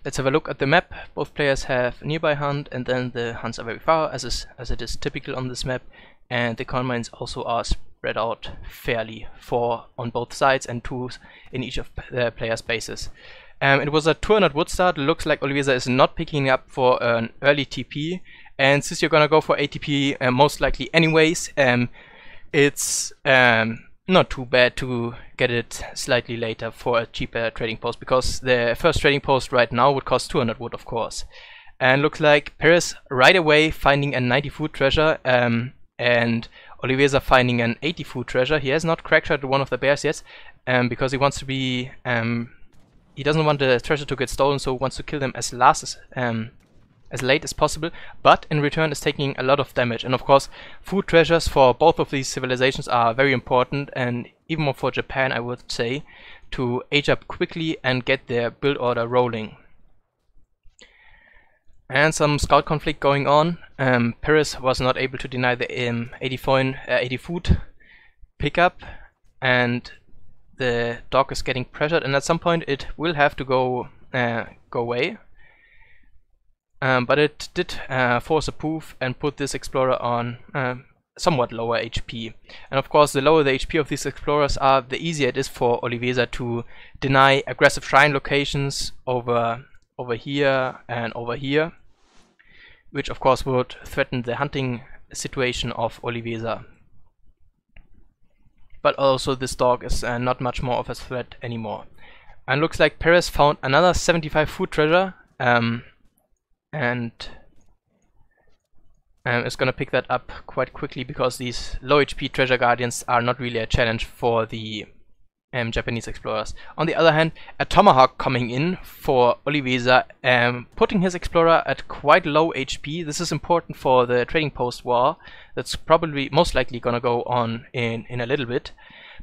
let's have a look at the map. Both players have nearby hunt, and then the hunts are very far, as it is typical on this map. And the coin mines also are spread out fairly, 4 on both sides and 2 in each of the players' bases. It was a 200 wood start. Looks like Oliveza is not picking up for an early TP, and since you're gonna go for ATP most likely anyways, it's not too bad to get it slightly later for a cheaper trading post, because the first trading post right now would cost 200 wood, of course. And looks like Pérez right away finding a 90 food treasure, and Oliveza finding an 80 food treasure. He has not crackshot one of the bears yet, because he wants to be he doesn't want the treasure to get stolen, so wants to kill them as late as possible, but in return is taking a lot of damage. And of course, food treasures for both of these civilizations are very important, and even more for Japan, I would say, to age up quickly and get their build order rolling. And some scout conflict going on. Pérez was not able to deny the 80 food pickup, and the dog is getting pressured, and at some point it will have to go away. But it did force a poof and put this explorer on somewhat lower HP. And of course, the lower the HP of these explorers are, the easier it is for Oliveza to deny aggressive shrine locations over here and over here, which of course would threaten the hunting situation of Oliveza. But also this dog is not much more of a threat anymore. And looks like Pérez found another 75 food treasure, and is gonna pick that up quite quickly, because these low HP treasure guardians are not really a challenge for the Japanese explorers. On the other hand, a tomahawk coming in for Oliveza, putting his explorer at quite low HP. This is important for the trading post war that's probably most likely gonna go on in a little bit.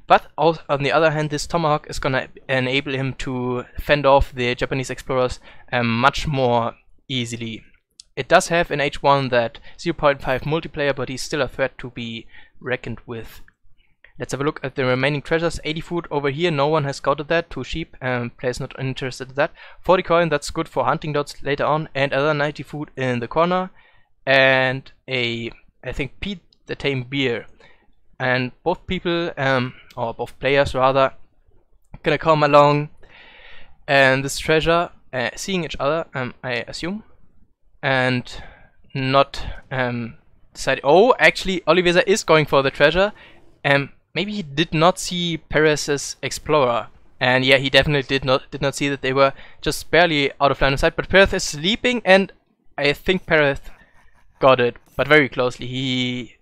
But also, on the other hand, this tomahawk is gonna enable him to fend off the Japanese explorers much more easily. It does have in H1 that 0.5 multiplayer, but he's still a threat to be reckoned with. Let's have a look at the remaining treasures. 80 food over here, no one has scouted that. 2 sheep, players not interested in that. 40 coin, that's good for hunting dots later on, and other 90 food in the corner, and I think Pete the tame bear. And both people, or both players rather, gonna come along and this treasure, seeing each other, I assume, and not decide. Oh, actually, Oliveza is going for the treasure. Maybe he did not see Pérez's explorer, and yeah, he definitely did not see that they were just barely out of line of sight. But Pérez is sleeping, and I think Pérez got it, but very closely. He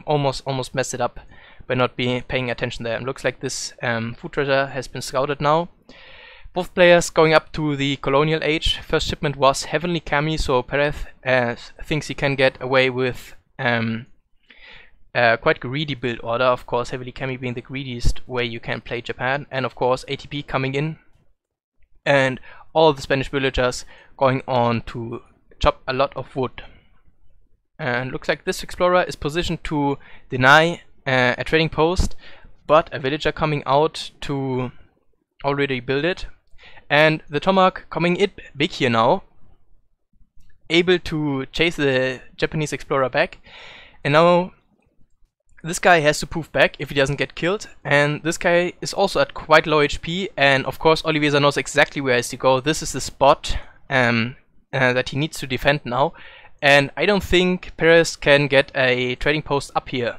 almost messed it up by not paying attention there. And looks like this food treasure has been scouted now. Both players going up to the colonial age. First shipment was heavily cami, so Pérez thinks he can get away with quite greedy build order. Of course, heavily cami being the greediest way you can play Japan. And of course, ATP coming in, and all the Spanish villagers going on to chop a lot of wood. And looks like this explorer is positioned to deny a trading post, but a villager coming out to already build it. And the tomahawk coming in big here now, able to chase the Japanese explorer back. And now this guy has to poof back if he doesn't get killed, and this guy is also at quite low HP, and of course Oliveza knows exactly where he has to go. This is the spot that he needs to defend now, and I don't think Pérez can get a trading post up here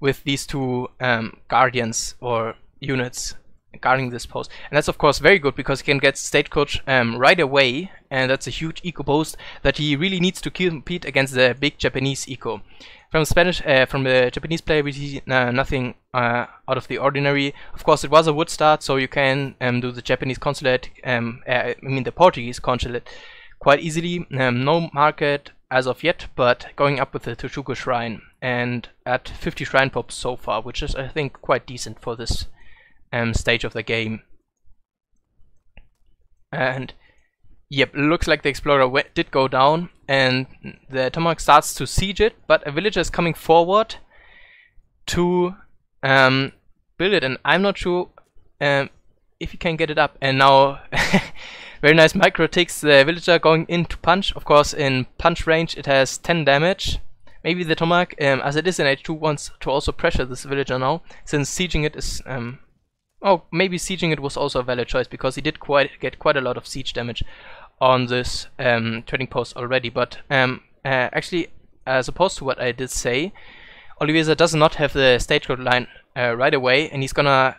with these two guardians or units guarding this post. And that's of course very good, because he can get stagecoach right away, and that's a huge eco boost that he really needs to compete against the big Japanese eco. From the Japanese player, we see nothing out of the ordinary. Of course, it was a wood start, so you can do the Japanese consulate, I mean the Portuguese consulate, quite easily. No market as of yet, but going up with the Toshuku shrine, and at 50 shrine pops so far, which is I think quite decent for this stage of the game. And yep, looks like the explorer did go down, and the tomahawk starts to siege it, but a villager is coming forward to build it, and I'm not sure if he can get it up. And now Very nice micro ticks. The villager going in to punch. Of course, in punch range it has 10 damage. Maybe the Tomahawk, as it is in H2, wants to also pressure this villager now, since sieging it is... oh, maybe sieging it was also a valid choice, because he did get quite a lot of siege damage on this trading post already. But actually, as opposed to what I did say, Oliveza does not have the stagecoach line right away, and he's gonna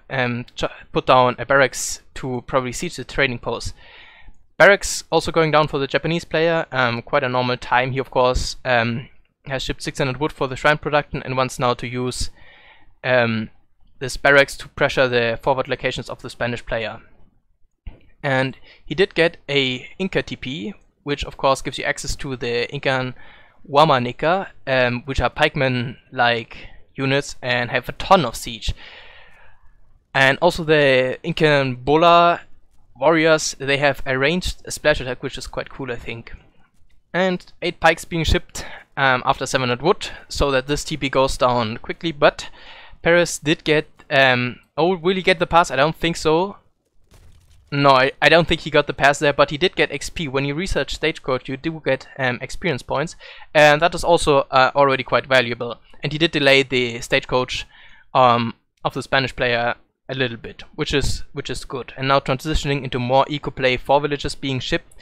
put down a barracks to probably siege the trading post. Barracks also going down for the Japanese player, quite a normal time. He of course has shipped 600 wood for the shrine production and wants now to use this barracks to pressure the forward locations of the Spanish player. And he did get a Inca TP, which of course gives you access to the Incan Wamanika, which are pikemen-like units and have a ton of siege. And also the Incan Bola warriors, they have a ranged splash attack, which is quite cool, I think. And 8 pikes being shipped after 700 wood, so that this TP goes down quickly. But Pérez did get... oh, will he get the pass? I don't think so. No, I don't think he got the pass there, but he did get XP. When you research stagecoach, you do get experience points, and that is also already quite valuable. And he did delay the stagecoach of the Spanish player a little bit, which is good. And now transitioning into more eco play, 4 villages being shipped,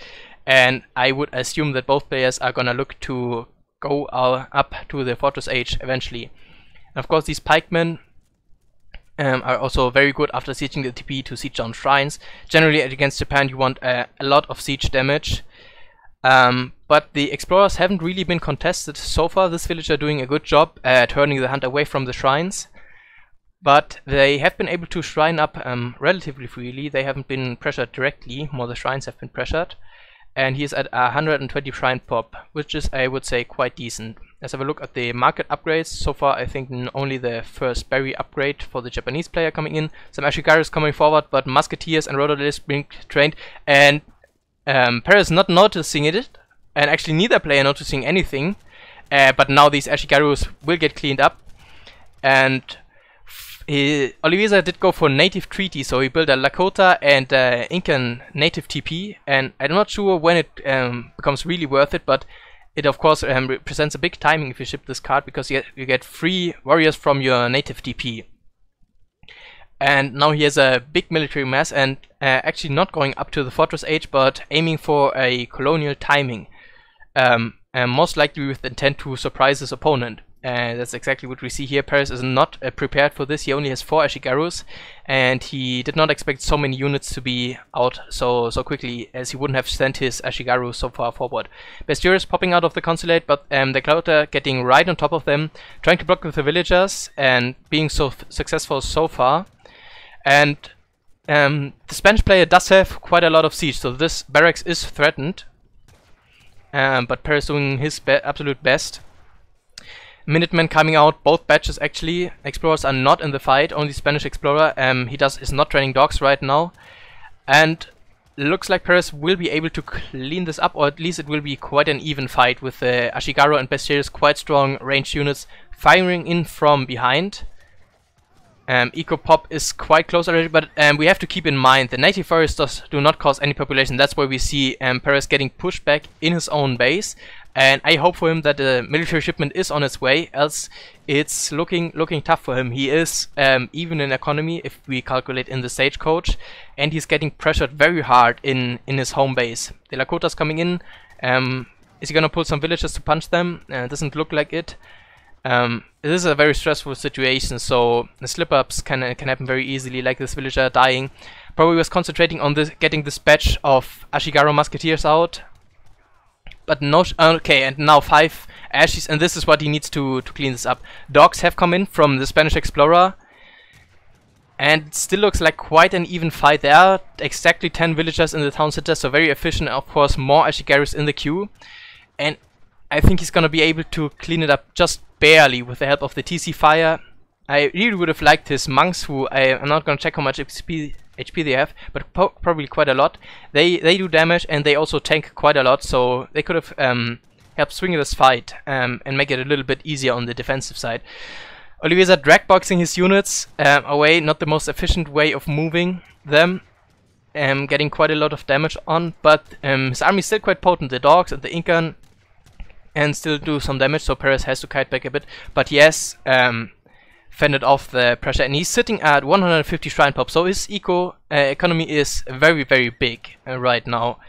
and I would assume that both players are gonna look to go up to the Fortress Age eventually. And of course, these pikemen are also very good after sieging the TP to siege down shrines. Generally against Japan you want a lot of siege damage, but the explorers haven't really been contested so far. This villager doing a good job turning the hunt away from the shrines, but they have been able to shrine up relatively freely. They haven't been pressured directly, more the shrines have been pressured, and he is at 120 shrine pop, which is, I would say, quite decent. Let's have a look at the market upgrades. So far I think only the first berry upgrade for the Japanese player coming in. Some Ashigarus coming forward, but musketeers and rotalists being trained, and Pérez not noticing it, and actually neither player noticing anything, but now these Ashigarus will get cleaned up. And Oliveza did go for native treaty, so he built a Lakota and Incan native TP, and I'm not sure when it becomes really worth it, but it of course represents a big timing if you ship this card, because you get free warriors from your native TP. And now he has a big military mass, and actually not going up to the Fortress Age, but aiming for a colonial timing, and most likely with the intent to surprise his opponent. That's exactly what we see here. Pérez is not prepared for this. He only has 4 Ashigarus, and he did not expect so many units to be out so quickly, as he wouldn't have sent his Ashigaru so far forward. Bestiaries popping out of the consulate, but the Clouter getting right on top of them, trying to block with the villagers, and being so successful so far. And the Spanish player does have quite a lot of siege, so this barracks is threatened, but Pérez doing his absolute best. Minutemen coming out, both batches actually. Explorers are not in the fight, only Spanish explorer. He is not training dogs right now. And looks like Pérez will be able to clean this up, or at least it will be quite an even fight, with the Ashigaru and Bestiaries, quite strong ranged units, firing in from behind. Eco Pop is quite close already, but we have to keep in mind the native forests do not cause any population. That's why we see Pérez getting pushed back in his own base. And I hope for him that the military shipment is on its way, else it's looking tough for him. He is even in economy if we calculate in the stagecoach, and he's getting pressured very hard in his home base. The Lakota's coming in. Is he gonna pull some villagers to punch them? Doesn't look like it. This is a very stressful situation, so the slip-ups can happen very easily, like this villager dying. Probably was concentrating on getting this batch of Ashigaru musketeers out. But no, okay, and now 5 Ashies, and this is what he needs to clean this up. Dogs have come in from the Spanish explorer, and it still looks like quite an even fight. There are exactly 10 villagers in the town center, so very efficient. Of course, more Ashigarus in the queue, and I think he's gonna be able to clean it up just barely with the help of the TC fire. I really would have liked his monks, who I'm not gonna check how much HP they have, but probably quite a lot. They do damage, and they also tank quite a lot, so they could have helped swing this fight and make it a little bit easier on the defensive side. Oliveza drag boxing his units away, not the most efficient way of moving them. getting quite a lot of damage on, but his army is still quite potent. The dogs and the Incan and still do some damage, so Pérez has to kite back a bit. But yes, fended off the pressure, and he's sitting at 150 shrine pop, so his economy is very, very big right now.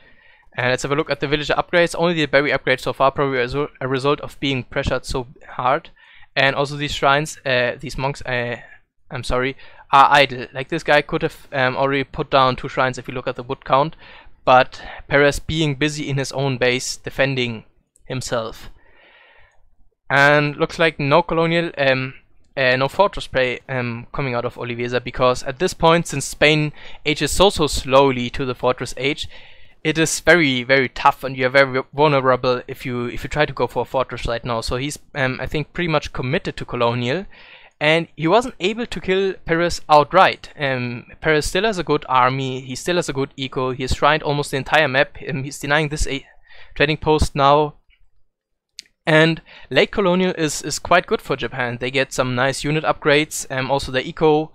And let's have a look at the villager upgrades. Only the berry upgrade so far, probably as a result of being pressured so hard. And also these shrines, these monks, I'm sorry, are idle. Like, this guy could have already put down 2 shrines if you look at the wood count, but Pérez being busy in his own base defending himself. And looks like no colonial, no fortress play coming out of Oliveza, because at this point, since Spain ages so slowly to the fortress age, it is very, very tough, and you're very vulnerable if you try to go for a fortress right now. So he's I think pretty much committed to colonial, and he wasn't able to kill Pérez outright. Pérez still has a good army, he still has a good eco, he has shrined almost the entire map, he's denying this trading post now. And late colonial is quite good for Japan. They get some nice unit upgrades, also the eco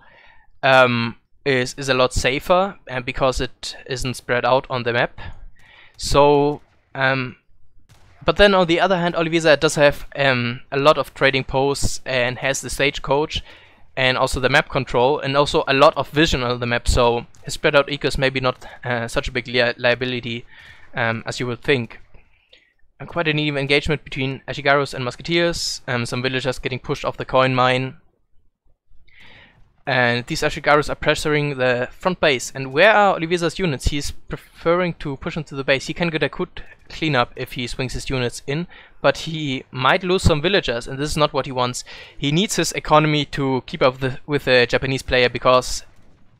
is a lot safer because it isn't spread out on the map. So but then on the other hand, Oliveza does have a lot of trading posts and has the stagecoach and also the map control and also a lot of vision on the map, so his spread out eco is maybe not such a big liability as you would think. Quite an even engagement between Ashigarus and Musketeers, some villagers getting pushed off the coin mine. And these Ashigarus are pressuring the front base. And where are Oliveza's units? He's preferring to push into the base. He can get a good cleanup if he swings his units in, but he might lose some villagers, and this is not what he wants. He needs his economy to keep up with the Japanese player, because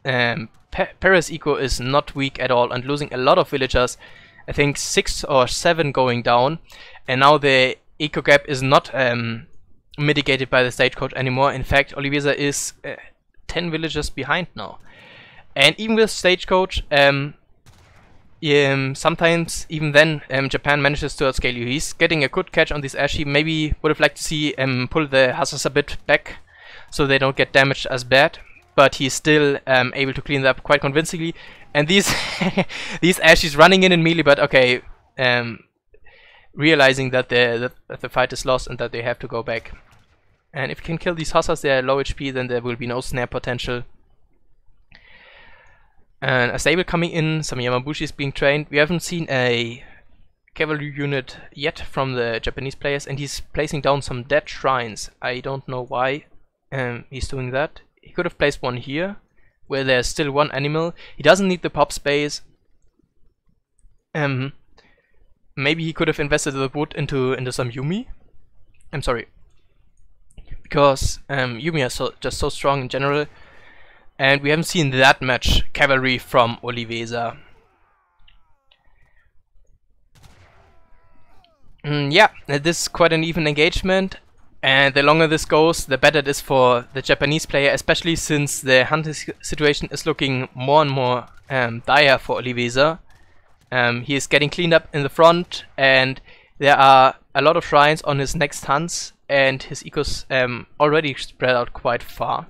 Pérez eco is not weak at all, and losing a lot of villagers, I think 6 or 7 going down, and now the eco gap is not mitigated by the stagecoach anymore. In fact, Oliveza is 10 villages behind now. And even with stagecoach, sometimes even then Japan manages to outscale you. He's getting a good catch on this Ashi. Maybe would have liked to see pull the hussars a bit back so they don't get damaged as bad, but he's still able to clean it up quite convincingly. And these these Ashis running in melee, but okay, realizing that the fight is lost and that they have to go back. And if you can kill these hussars, they are low HP, then there will be no snare potential. And a stable coming in, some Yamabushis being trained. We haven't seen a cavalry unit yet from the Japanese players, and he's placing down some dead shrines. I don't know why he's doing that. He could have placed one here, where there's still one animal. He doesn't need the pop space. Maybe he could have invested the wood into some Yumi. I'm sorry, because Yumi are just so strong in general, and we haven't seen that much cavalry from Oliveza. Yeah, this is quite an even engagement, and the longer this goes, the better it is for the Japanese player, especially since the hunting situation is looking more and more dire for Oliveza. He is getting cleaned up in the front, and there are a lot of shrines on his next hunts, and his ecos already spread out quite far.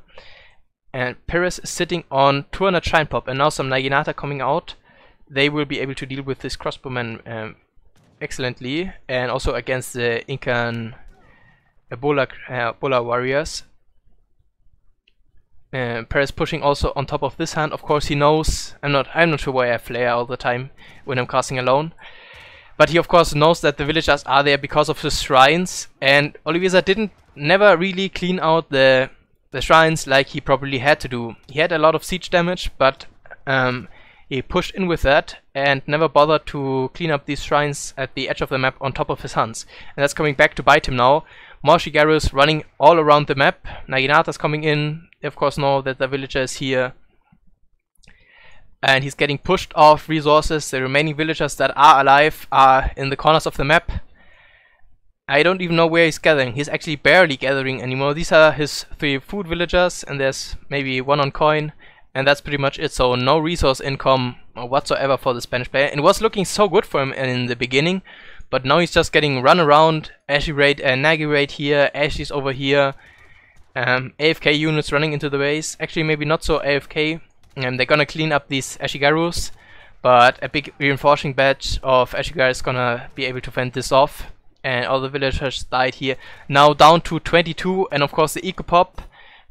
And Pérez is sitting on 200 shrine pop, and now some Naginata coming out. They will be able to deal with this crossbowman excellently, and also against the Incan Ebola warriors. Pérez pushing also on top of this hand. Of course, he knows I'm not sure why I flare all the time when I'm casting alone. But he of course knows that the villagers are there because of the shrines, and Oliveza never really clean out the shrines like he probably had to do. He had a lot of siege damage, but he pushed in with that and never bothered to clean up these shrines at the edge of the map on top of his hunts. And that's coming back to bite him now. More Shigarus running all around the map. Naginata's coming in. They of course know that the villager is here. And he's getting pushed off resources. The remaining villagers that are alive are in the corners of the map. I don't even know where he's gathering. He's actually barely gathering anymore. These are his 3 food villagers, and there's maybe 1 on coin, and that's pretty much it. So no resource income whatsoever for the Spanish player. It was looking so good for him in the beginning, but now he's just getting run around. Ashi raid, Nagi raid here, Ashi's over here. AFK units running into the base. Actually maybe not so AFK. they're gonna clean up these Ashigarus, but a big reinforcing batch of Ashigar is gonna be able to fend this off, and all the villagers died here. Now down to 22, and of course the Eco Pop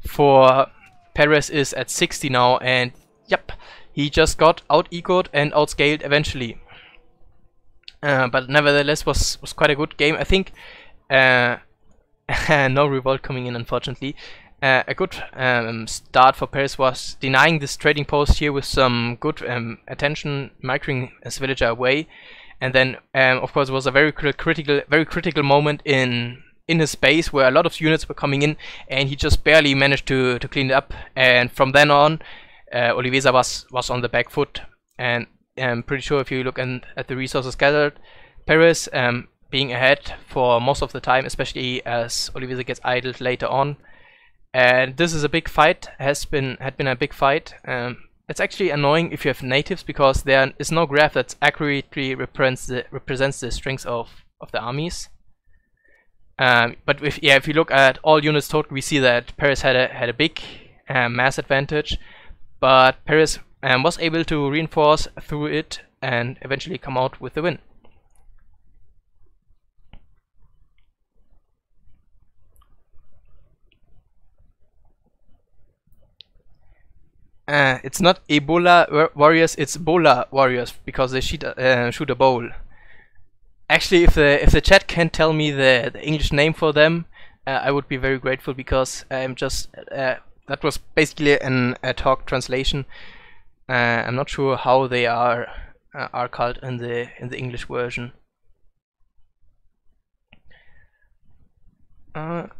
for Pérez is at 60 now, and yep, he just got out-ecoed and outscaled eventually. But nevertheless was quite a good game. I think no revolt coming in, unfortunately. A good start for Pérez was denying this trading post here with some good attention, microing his villager away, and then of course it was a very critical moment in his base where a lot of units were coming in, and he just barely managed to clean it up. And from then on, Oliveza was on the back foot, and I'm pretty sure if you look at the resources gathered, Pérez being ahead for most of the time, especially as Oliveza gets idled later on. And this is a big fight, had been a big fight. It's actually annoying if you have natives, because there is no graph that accurately represents the strengths of the armies. But if you look at all units total, we see that Pérez had a big mass advantage, but Pérez was able to reinforce through it and eventually come out with the win. It's not Ebola warriors, it's Bola warriors, because they shoot a bowl. Actually, if the chat can tell me the English name for them, I would be very grateful, because I'm just that was basically an ad hoc translation. I'm not sure how they are called in the English version.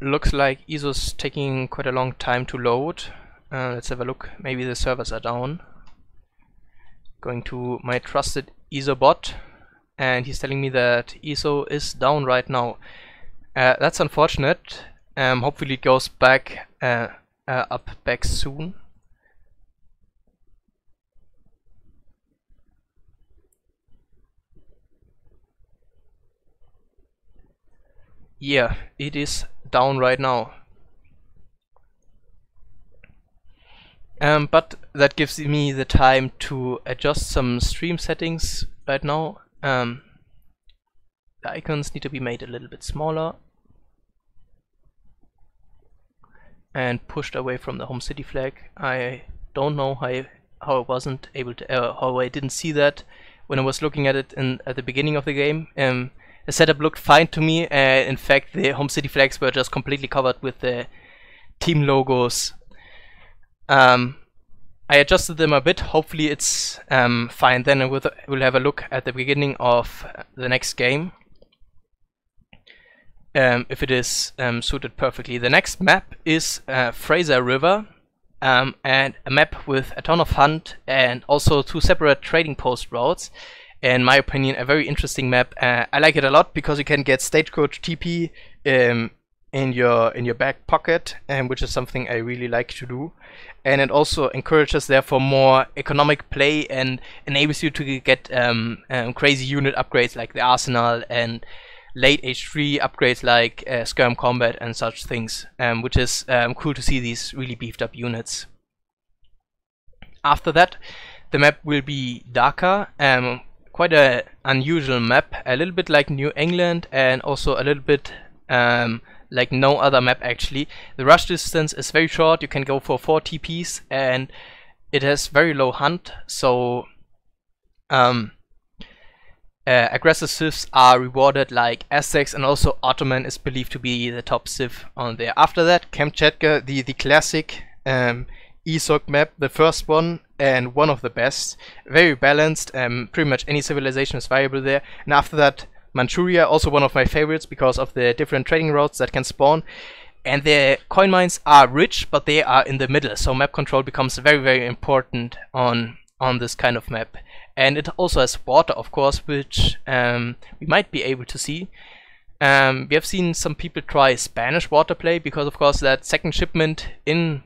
Looks like ESO's taking quite a long time to load. Let's have a look. Maybe the servers are down. Going to my trusted ESO bot, and he's telling me that ESO is down right now. That's unfortunate. Hopefully it goes back up soon. Yeah, it is down right now. But that gives me the time to adjust some stream settings right now. The icons need to be made a little bit smaller and pushed away from the home city flag. I don't know how I wasn't able to, how I didn't see that when I was looking at it at the beginning of the game. The setup looked fine to me. In fact, the home city flags were just completely covered with the team logos. I adjusted them a bit. Hopefully it's fine. Then we'll have a look at the beginning of the next game, if it is suited perfectly. The next map is Fraser River, and a map with a ton of hunt and also 2 separate trading post routes. In my opinion, a very interesting map. I like it a lot because you can get stagecoach TP in your back pocket, which is something I really like to do. And it also encourages therefore more economic play and enables you to get crazy unit upgrades like the Arsenal and late H3 upgrades like skirm combat and such things, which is cool to see these really beefed up units. After that, the map will be Dhaka. Quite an unusual map, a little bit like New England, and also a little bit like no other map actually. The rush distance is very short. You can go for 4 TPs, and it has very low hunt, so aggressive civs are rewarded like Aztecs, and also Ottoman is believed to be the top civ on there. After that, Kamchatka, the classic ESOC map, the first one and one of the best, very balanced. Pretty much any civilization is viable there. And after that, Manchuria, also one of my favorites because of the different trading routes that can spawn. And the coin mines are rich, but they are in the middle, so map control becomes very, very important on this kind of map. And it also has water, of course, which we might be able to see. We have seen some people try Spanish water play because, of course, that second shipment in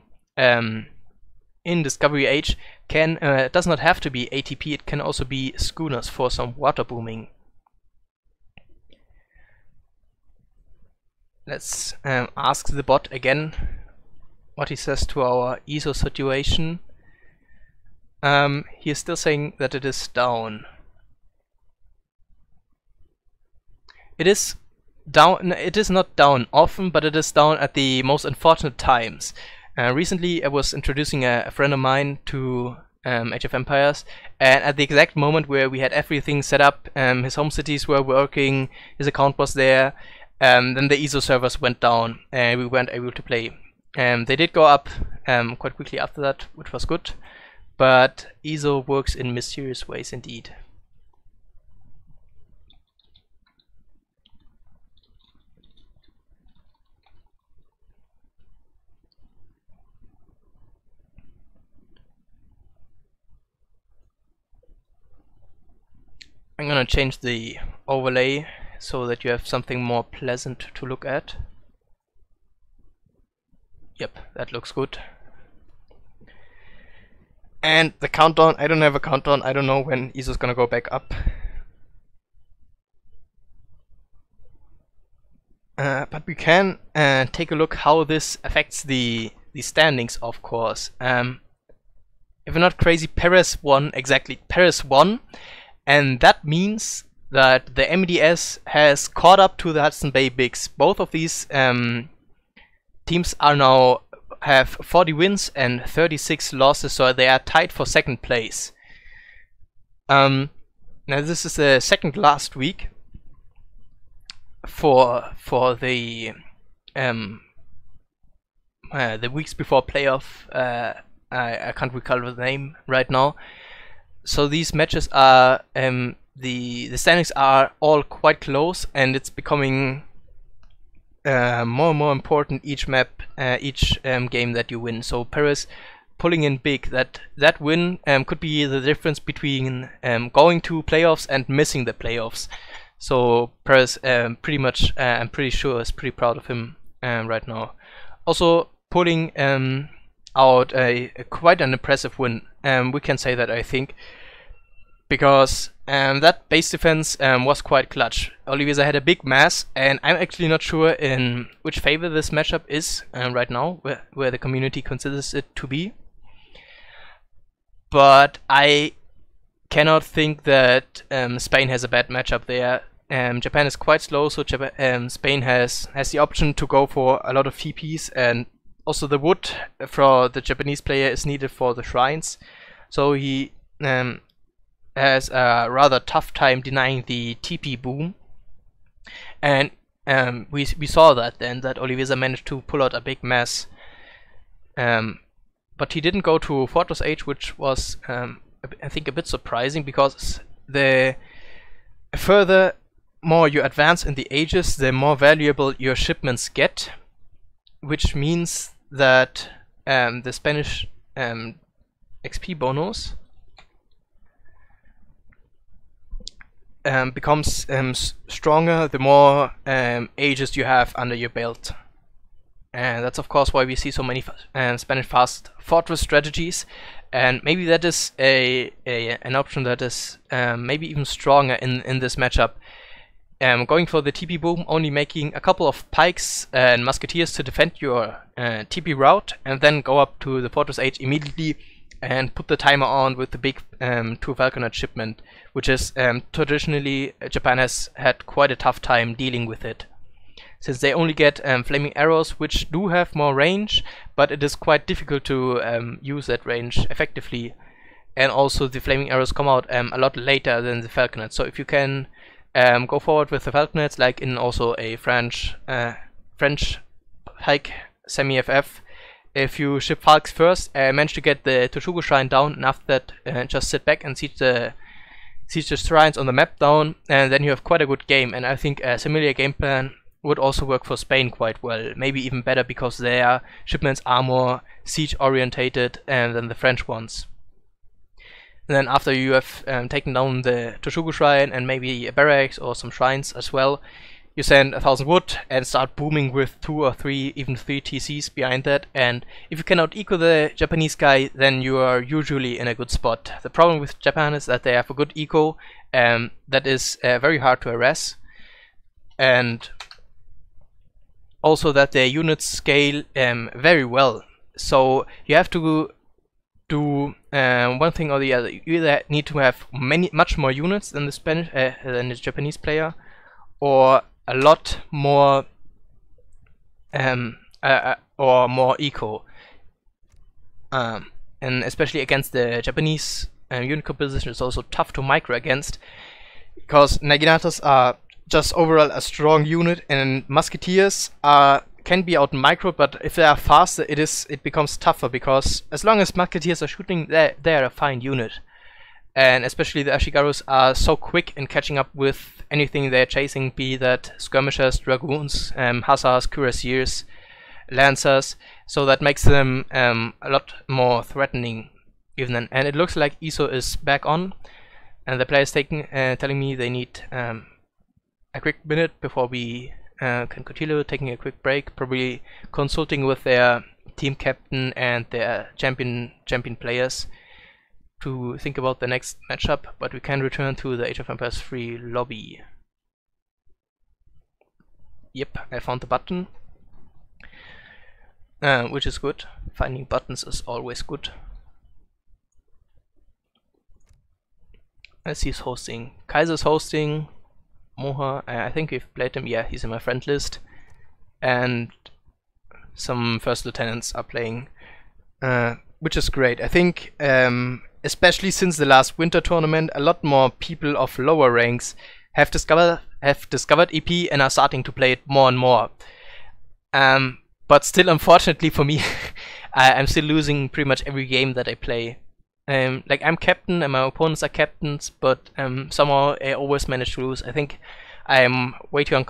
Discovery Age does not have to be ATP. It can also be schooners for some water booming. Let's ask the bot again what he says to our ESO situation. He is still saying that it is down. It is down. It is not down often, but it is down at the most unfortunate times. Recently, I was introducing a friend of mine to Age of Empires, and at the exact moment where we had everything set up, his home cities were working, his account was there, then the ESO servers went down, and we weren't able to play. They did go up quite quickly after that, which was good, but ESO works in mysterious ways indeed. I'm gonna change the overlay so that you have something more pleasant to look at. Yep, that looks good. And the countdown, I don't have a countdown, I don't know when ESO's gonna go back up. But we can take a look how this affects the standings, of course. If I'm not crazy, Pérez won, exactly, Pérez won. And that means that the MDS has caught up to the Hudson Bay Bigs. Both of these teams are now have 40 wins and 36 losses, so they are tied for second place. Now this is the second last week for the weeks before playoff. I can't recall the name right now. So these matches are the standings are all quite close, and it's becoming more and more important each map, each game that you win. So Pérez pulling in big, that win could be the difference between going to playoffs and missing the playoffs. So Pérez pretty much, I'm pretty sure, is pretty proud of him right now. Also pulling out quite an impressive win. We can say that, I think, because that base defense was quite clutch. Oliveza had a big mass, and I'm actually not sure in which favor this matchup is right now, where the community considers it to be. But I cannot think that Spain has a bad matchup there. Japan is quite slow, so Spain has the option to go for a lot of TPs, and also the wood for the Japanese player is needed for the shrines. So he has a rather tough time denying the TP boom. And we saw that then, that Oliveza managed to pull out a big mass. But he didn't go to Fortress Age, which was, I think, a bit surprising, because the further more you advance in the ages, the more valuable your shipments get, which means that the Spanish XP bonus becomes stronger the more ages you have under your belt. And that's of course why we see so many Spanish fast fortress strategies, and maybe that is an option that is maybe even stronger in this matchup. Going for the TP boom, only making a couple of pikes and musketeers to defend your TP route, and then go up to the Fortress Age immediately and put the timer on with the big 2 Falconet shipment, which is traditionally Japan has had quite a tough time dealing with it, since they only get flaming arrows, which do have more range, but it is quite difficult to use that range effectively, and also the flaming arrows come out a lot later than the Falconet. So if you can go forward with the Falconets, like in also a French hike semi-FF, if you ship Falks first, manage to get the Toshugo Shrine down, and after that just sit back and siege the shrines on the map down, and then you have quite a good game. And I think a similar game plan would also work for Spain quite well, maybe even better, because their shipments are more siege orientated than the French ones. And then after you have taken down the Toshugo Shrine and maybe a barracks or some shrines as well, you send 1,000 wood and start booming with 2 or 3, even 3 TCs behind that. And if you cannot equal the Japanese guy, then you are usually in a good spot. The problem with Japan is that they have a good eco that is very hard to harass, and also that their units scale very well. So you have to do one thing or the other. You either need to have much more units than the Japanese player, or a lot more or more eco. And especially against the Japanese unit composition, it's also tough to micro against, because Naginatas are just overall a strong unit, and Musketeers can be out micro, but if they are faster, it becomes tougher, because as long as Musketeers are shooting, they're a fine unit. And especially the Ashigarus are so quick in catching up with anything they're chasing, be that skirmishers, dragoons, hussars, cuirassiers, lancers, so that makes them a lot more threatening even then. And it looks like ESO is back on, and the players telling me they need a quick minute before we can continue, taking a quick break, probably consulting with their team captain and their champion players to think about the next matchup. But we can return to the Age of Empires 3 lobby. Yep, I found the button, which is good. Finding buttons is always good. As he's hosting, Kaiser's hosting, Moha, I think we've played him, yeah, he's in my friend list, and some first lieutenants are playing, which is great. I think especially since the last winter tournament, a lot more people of lower ranks have discovered EP and are starting to play it more and more. But still, unfortunately for me, I'm still losing pretty much every game that I play. Like, I'm captain and my opponents are captains, but somehow I always manage to lose. I think I'm way too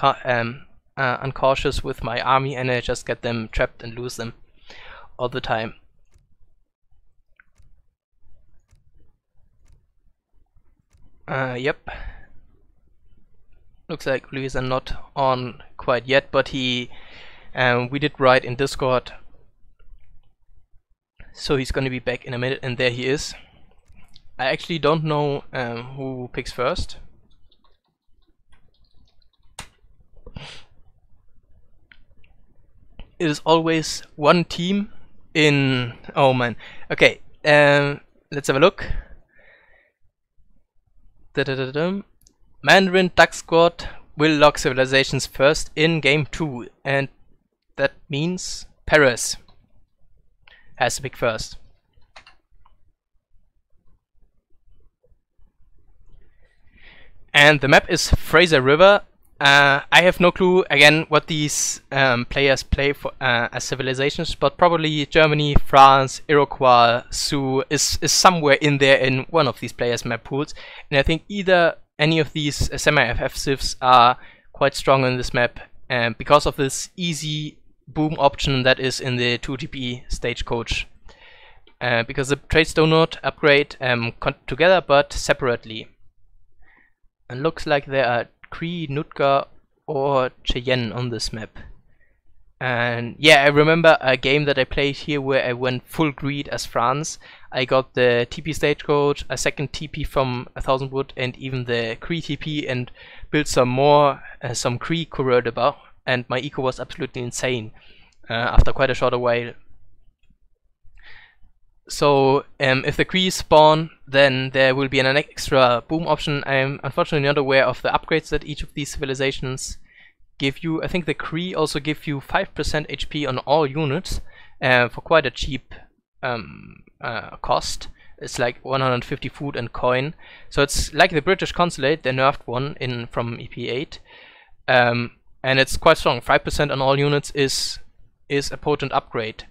uncautious with my army, and I just get them trapped and lose them all the time. Yep. Looks like Oliveza not on quite yet, but we did write in Discord, so he's gonna be back in a minute, and there he is. I actually don't know who picks first. It is always one team in... oh man. Okay, let's have a look. Mandarin Duck Squad will lock civilizations first in game 2, and that means Pérez has to pick first. And the map is Fraser River. I have no clue again what these players play for as civilizations, but probably Germany, France, Iroquois, Sioux is somewhere in there in one of these players' map pools. And I think either any of these semi-FF civs are quite strong in this map, because of this easy boom option that is in the 2TP stagecoach. Because the traits do not upgrade together but separately. And looks like there are Cree, Nootka or Cheyenne on this map. And yeah, I remember a game that I played here where I went full greed as France. I got the TP stagecoach, a second TP from 1000 wood, and even the Cree TP, and built some more, some Cree coureur de bois, and my eco was absolutely insane after quite a short while. So if the Cree spawn, then there will be an extra boom option. I'm unfortunately not aware of the upgrades that each of these civilizations give you. I think the Cree also give you 5% HP on all units for quite a cheap cost. It's like 150 food and coin. So it's like the British Consulate, the nerfed one from EP8, and it's quite strong. 5% on all units is a potent upgrade.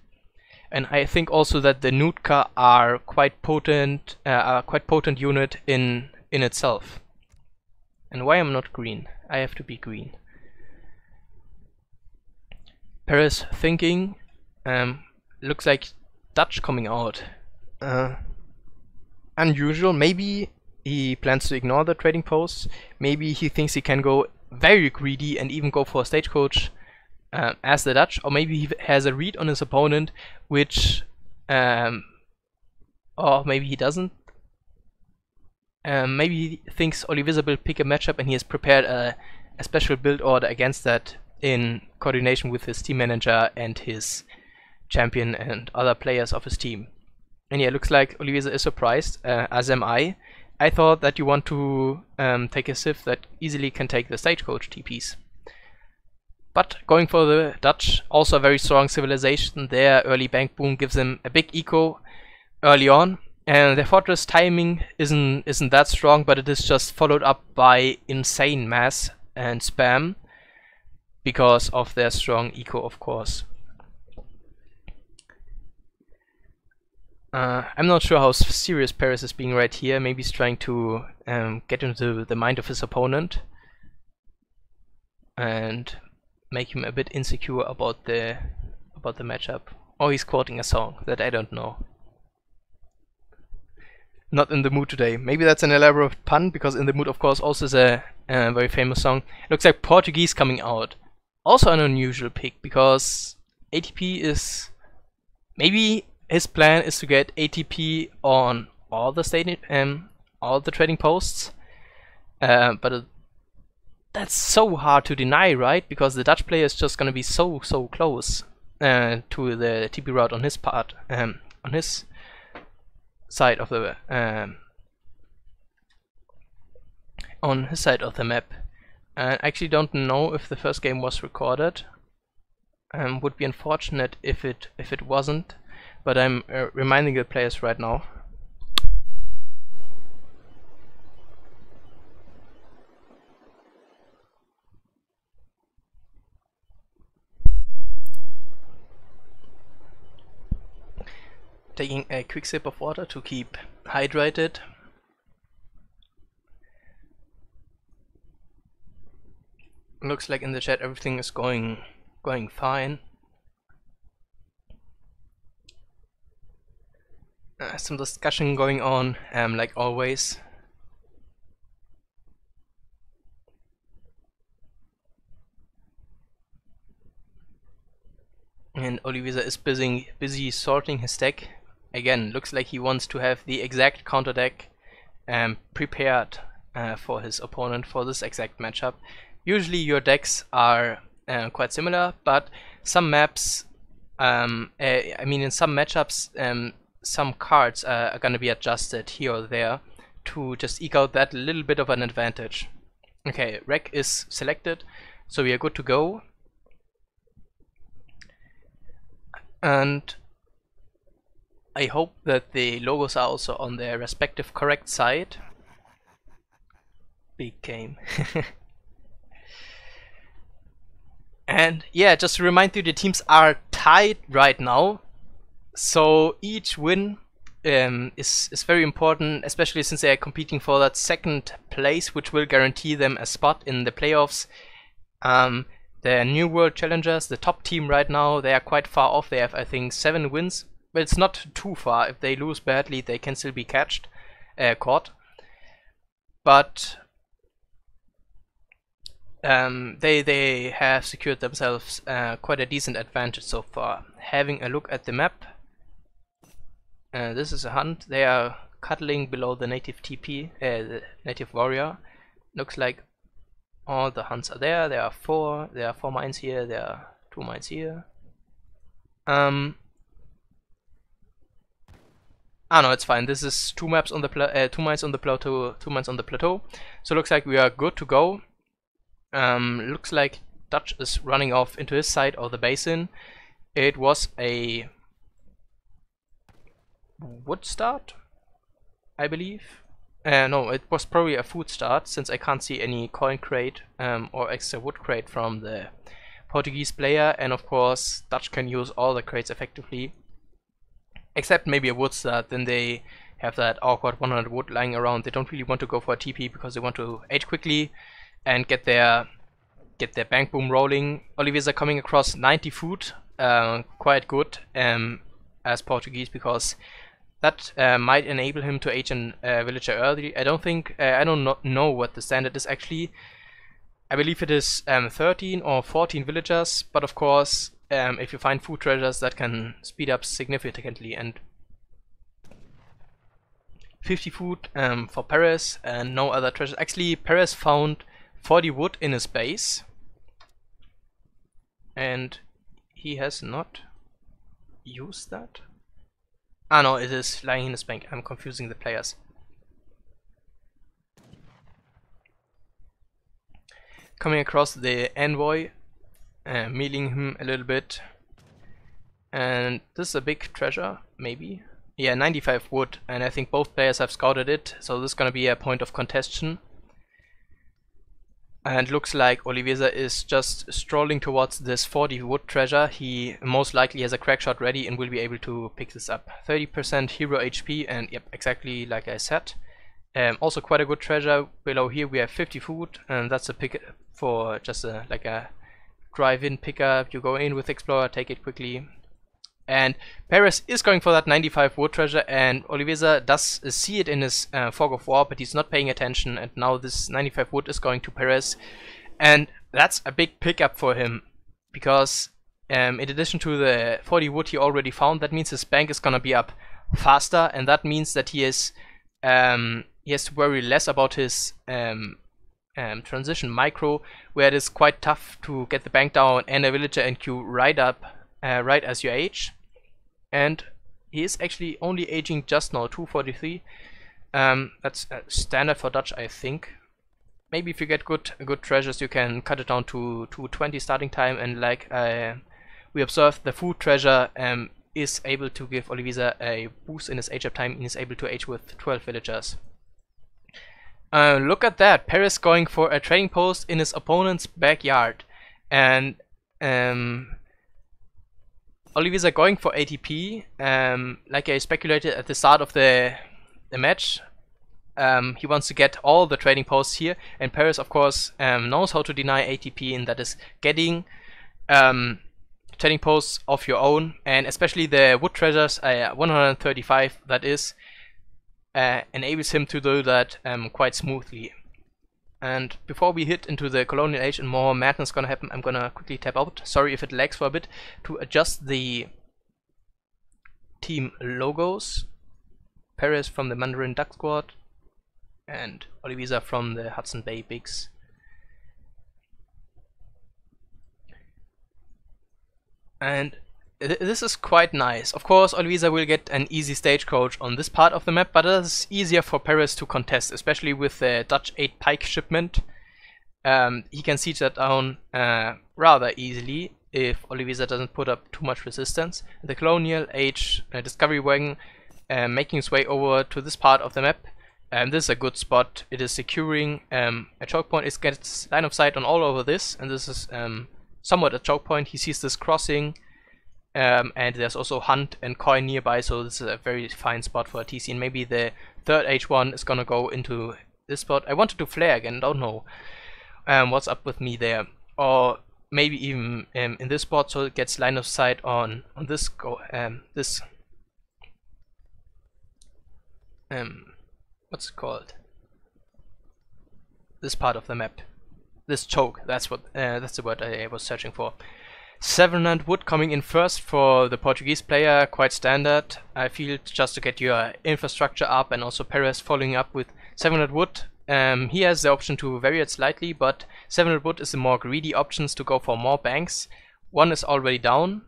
And I think also that the Nootka are quite potent unit in itself. And why I'm not green? I have to be green. Pérez thinking, looks like Dutch coming out. Unusual. Maybe he plans to ignore the trading posts. Maybe he thinks he can go very greedy and even go for a stagecoach as the Dutch, or maybe he has a read on his opponent, which, or maybe he doesn't. Maybe he thinks Oliveza will pick a matchup and he has prepared a special build order against that in coordination with his team manager and his champion and other players of his team. And yeah, looks like Oliveza is surprised, as am I. I thought that you want to take a Civ that easily can take the Stagecoach TPs. But going for the Dutch, also a very strong civilization. Their early bank boom gives them a big eco early on. And their fortress timing isn't that strong, but it is just followed up by insane mass and spam because of their strong eco, of course. I'm not sure how serious Pérez is being right here. Maybe he's trying to get into the mind of his opponent and make him a bit insecure about the matchup. Or he's quoting a song that I don't know. Not in the mood today. Maybe that's an elaborate pun, because In the Mood, of course, also is a very famous song. Looks like Portuguese coming out. Also an unusual pick, because ATP is... Maybe his plan is to get ATP on all the trading posts, but that's so hard to deny, right? Because the Dutch player is just gonna be so close to the TP route on his part, on his side of the map. I actually don't know if the first game was recorded. Would be unfortunate if it wasn't. But I'm reminding the players right now. Taking a quick sip of water to keep hydrated. Looks like in the chat everything is going fine. Some discussion going on, like always. And Oliveza is busy sorting his deck. Again, looks like he wants to have the exact counter deck prepared for his opponent for this exact matchup. Usually your decks are quite similar, but some maps, I mean in some matchups, some cards are gonna be adjusted here or there to just eke out that little bit of an advantage. Okay, Rec is selected, so we are good to go. And I hope that the logos are also on their respective correct side. Big game. And yeah, just to remind you, the teams are tied right now. So each win is very important, especially since they are competing for that second place, which will guarantee them a spot in the playoffs. The New World Challengers, the top team right now, they are quite far off. They have, I think, 7 wins. But it's not too far. If they lose badly, they can still be caught. But they have secured themselves quite a decent advantage so far. Having a look at the map. This is a hunt. They are cuddling below the native TP, the native warrior. Looks like all the hunts are there. There are 4 mines here. There are 2 mines here. No, it's fine. This is 2 maps on the 2 mines on the plateau, 2 mines on the plateau. So looks like we are good to go. Looks like Dutch is running off into his side of the basin. It was a wood start, I believe. No, it was probably a food start, since I can't see any coin crate or extra wood crate from the Portuguese player, and of course Dutch can use all the crates effectively, except maybe a wood start. Then they have that awkward 100 wood lying around. They don't really want to go for a TP because they want to age quickly and get their bank boom rolling. Oliveza coming across 90 food, quite good as Portuguese, because that might enable him to age a villager early. I don't know what the standard is actually. I believe it is 13 or 14 villagers, but of course if you find food treasures, that can speed up significantly. And 50 food for Pérez and no other treasures. Actually, Pérez found 40 wood in his base, and he has not used that. Ah no, it is lying in his bank. I'm confusing the players. Coming across the envoy, mealing him a little bit. And this is a big treasure, maybe. Yeah, 95 wood, and I think both players have scouted it, so this is gonna be a point of contention. And looks like Oliveza is just strolling towards this 40 wood treasure. He most likely has a crack shot ready and will be able to pick this up. 30% hero HP, and yep, exactly like I said. Also quite a good treasure. Below here we have 50 food, and that's a pick for just like a drive-in pickup. You go in with Explorer, take it quickly. And Pérez is going for that 95 wood treasure, and Oliveza does see it in his Fog of War, but he's not paying attention, and now this 95 wood is going to Pérez, and that's a big pickup for him, because in addition to the 40 wood he already found, that means his bank is gonna be up faster, and that means that he has to worry less about his transition micro, where it is quite tough to get the bank down and a villager and queue right up right as you age. And he is actually only aging just now, 243. That's standard for Dutch, I think. Maybe if you get good treasures, you can cut it down to 220 starting time, and like we observed, the food treasure is able to give Oliveza a boost in his age up time, and is able to age with 12 villagers. Look at that, Pérez going for a trading post in his opponent's backyard, and Oliveza going for ATP, like I speculated at the start of the match. He wants to get all the trading posts here, and Pérez of course knows how to deny ATP, and that is getting trading posts of your own, and especially the wood treasures, 135 that is, enables him to do that quite smoothly. And before we hit into the colonial age and more madness gonna happen, I'm gonna quickly tap out. Sorry if it lags for a bit, to adjust the team logos. Pérez from the Mandarin Duck Squad and Oliveza from the Hudson Bay Bigs. And this is quite nice. Of course, Oliveza will get an easy stagecoach on this part of the map, but it is easier for Pérez to contest, especially with the Dutch 8 pike shipment. He can siege that down rather easily if Oliveza doesn't put up too much resistance. The colonial age discovery wagon making its way over to this part of the map. This is a good spot. It is securing a choke point. It gets line of sight on all over this, and this is somewhat a choke point. He sees this crossing. And there's also Hunt and Coin nearby, so this is a very fine spot for a TC, and maybe the third H1 is gonna go into this spot. I wanted to flare again, don't know what's up with me there, or maybe even in this spot, so it gets line of sight on this what's it called, this part of the map, this choke. That's the word I was searching for. 700 wood coming in first for the Portuguese player, quite standard. I feel just to get your infrastructure up, and also Pérez following up with 700 wood. He has the option to vary it slightly, but 700 wood is the more greedy options to go for more banks. One is already down,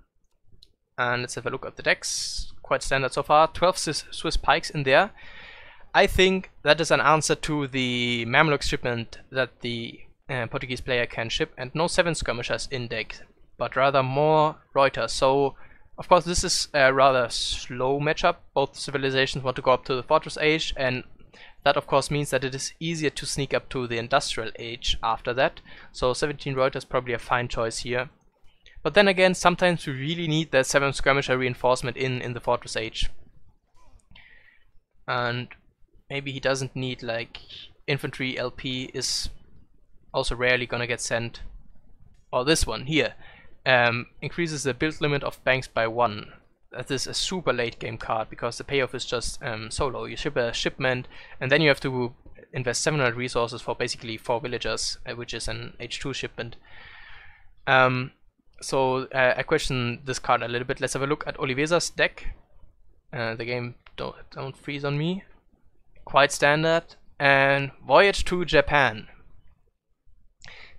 and let's have a look at the decks. Quite standard so far. 12 Swiss pikes in there. I think that is an answer to the Mameluke shipment that the Portuguese player can ship, and no 7 skirmishers in deck, but rather more Reuters. So of course this is a rather slow matchup. Both civilizations want to go up to the Fortress Age, and that of course means that it is easier to sneak up to the Industrial Age after that. So 17 Reuters is probably a fine choice here. But then again, sometimes we really need that 7 skirmisher reinforcement in the Fortress Age. And maybe he doesn't need, like, infantry LP is also rarely gonna get sent. Or this one here. Increases the build limit of banks by 1. That is a super late game card, because the payoff is just so low. You ship a shipment, and then you have to invest 700 resources for basically 4 villagers, which is an H2 shipment. So I question this card a little bit. Let's have a look at Oliveza's deck. The game don't freeze on me. Quite standard. And Voyage to Japan.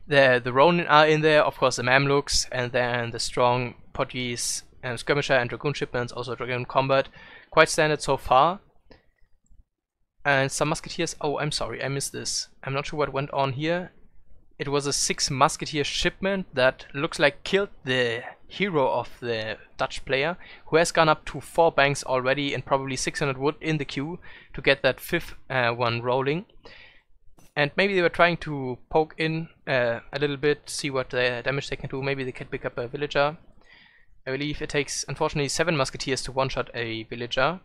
The Ronin are in there, of course the Mamluks, and then the strong Portuguese skirmisher and Dragoon shipments, also Dragoon Combat. quite standard so far. And some musketeers. Oh, I'm sorry, I missed this. I'm not sure what went on here. It was a 6 musketeer shipment that looks like killed the hero of the Dutch player, who has gone up to 4 banks already and probably 600 wood in the queue to get that 5th one rolling. And maybe they were trying to poke in a little bit, see what damage they can do. Maybe they can pick up a villager. I believe it takes, unfortunately, 7 musketeers to one-shot a villager.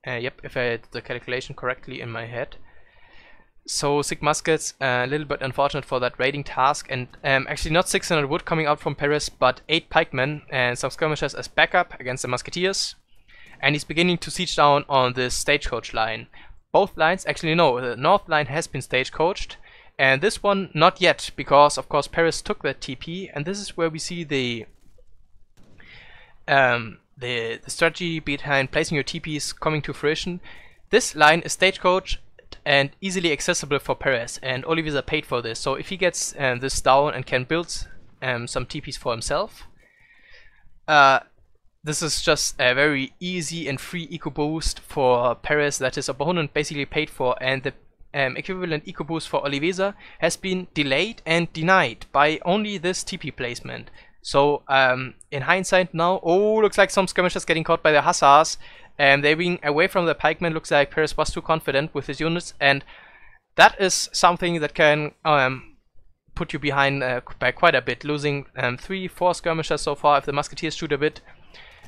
Yep, if I had the calculation correctly in my head. So 6 muskets, a little bit unfortunate for that raiding task, and actually not 600 wood coming out from Pérez, but 8 pikemen and some skirmishers as backup against the musketeers. And he's beginning to siege down on the stagecoach line. Both lines, actually no, the north line has been stagecoached, and this one not yet, because of course Pérez took that TP, and this is where we see the strategy behind placing your TPs coming to fruition. This line is stagecoach and easily accessible for Pérez, and Oliveza paid for this. So if he gets this down and can build some TPs for himself, this is just a very easy and free eco boost for Pérez that his opponent basically paid for, and the equivalent eco boost for Oliveza has been delayed and denied by only this TP placement. So in hindsight now, oh, looks like some skirmishers getting caught by the hussars. They're being away from the pikemen. Looks like Pérez was too confident with his units, and that is something that can put you behind by quite a bit. Losing 3-4 skirmishers so far. If the musketeers shoot a bit,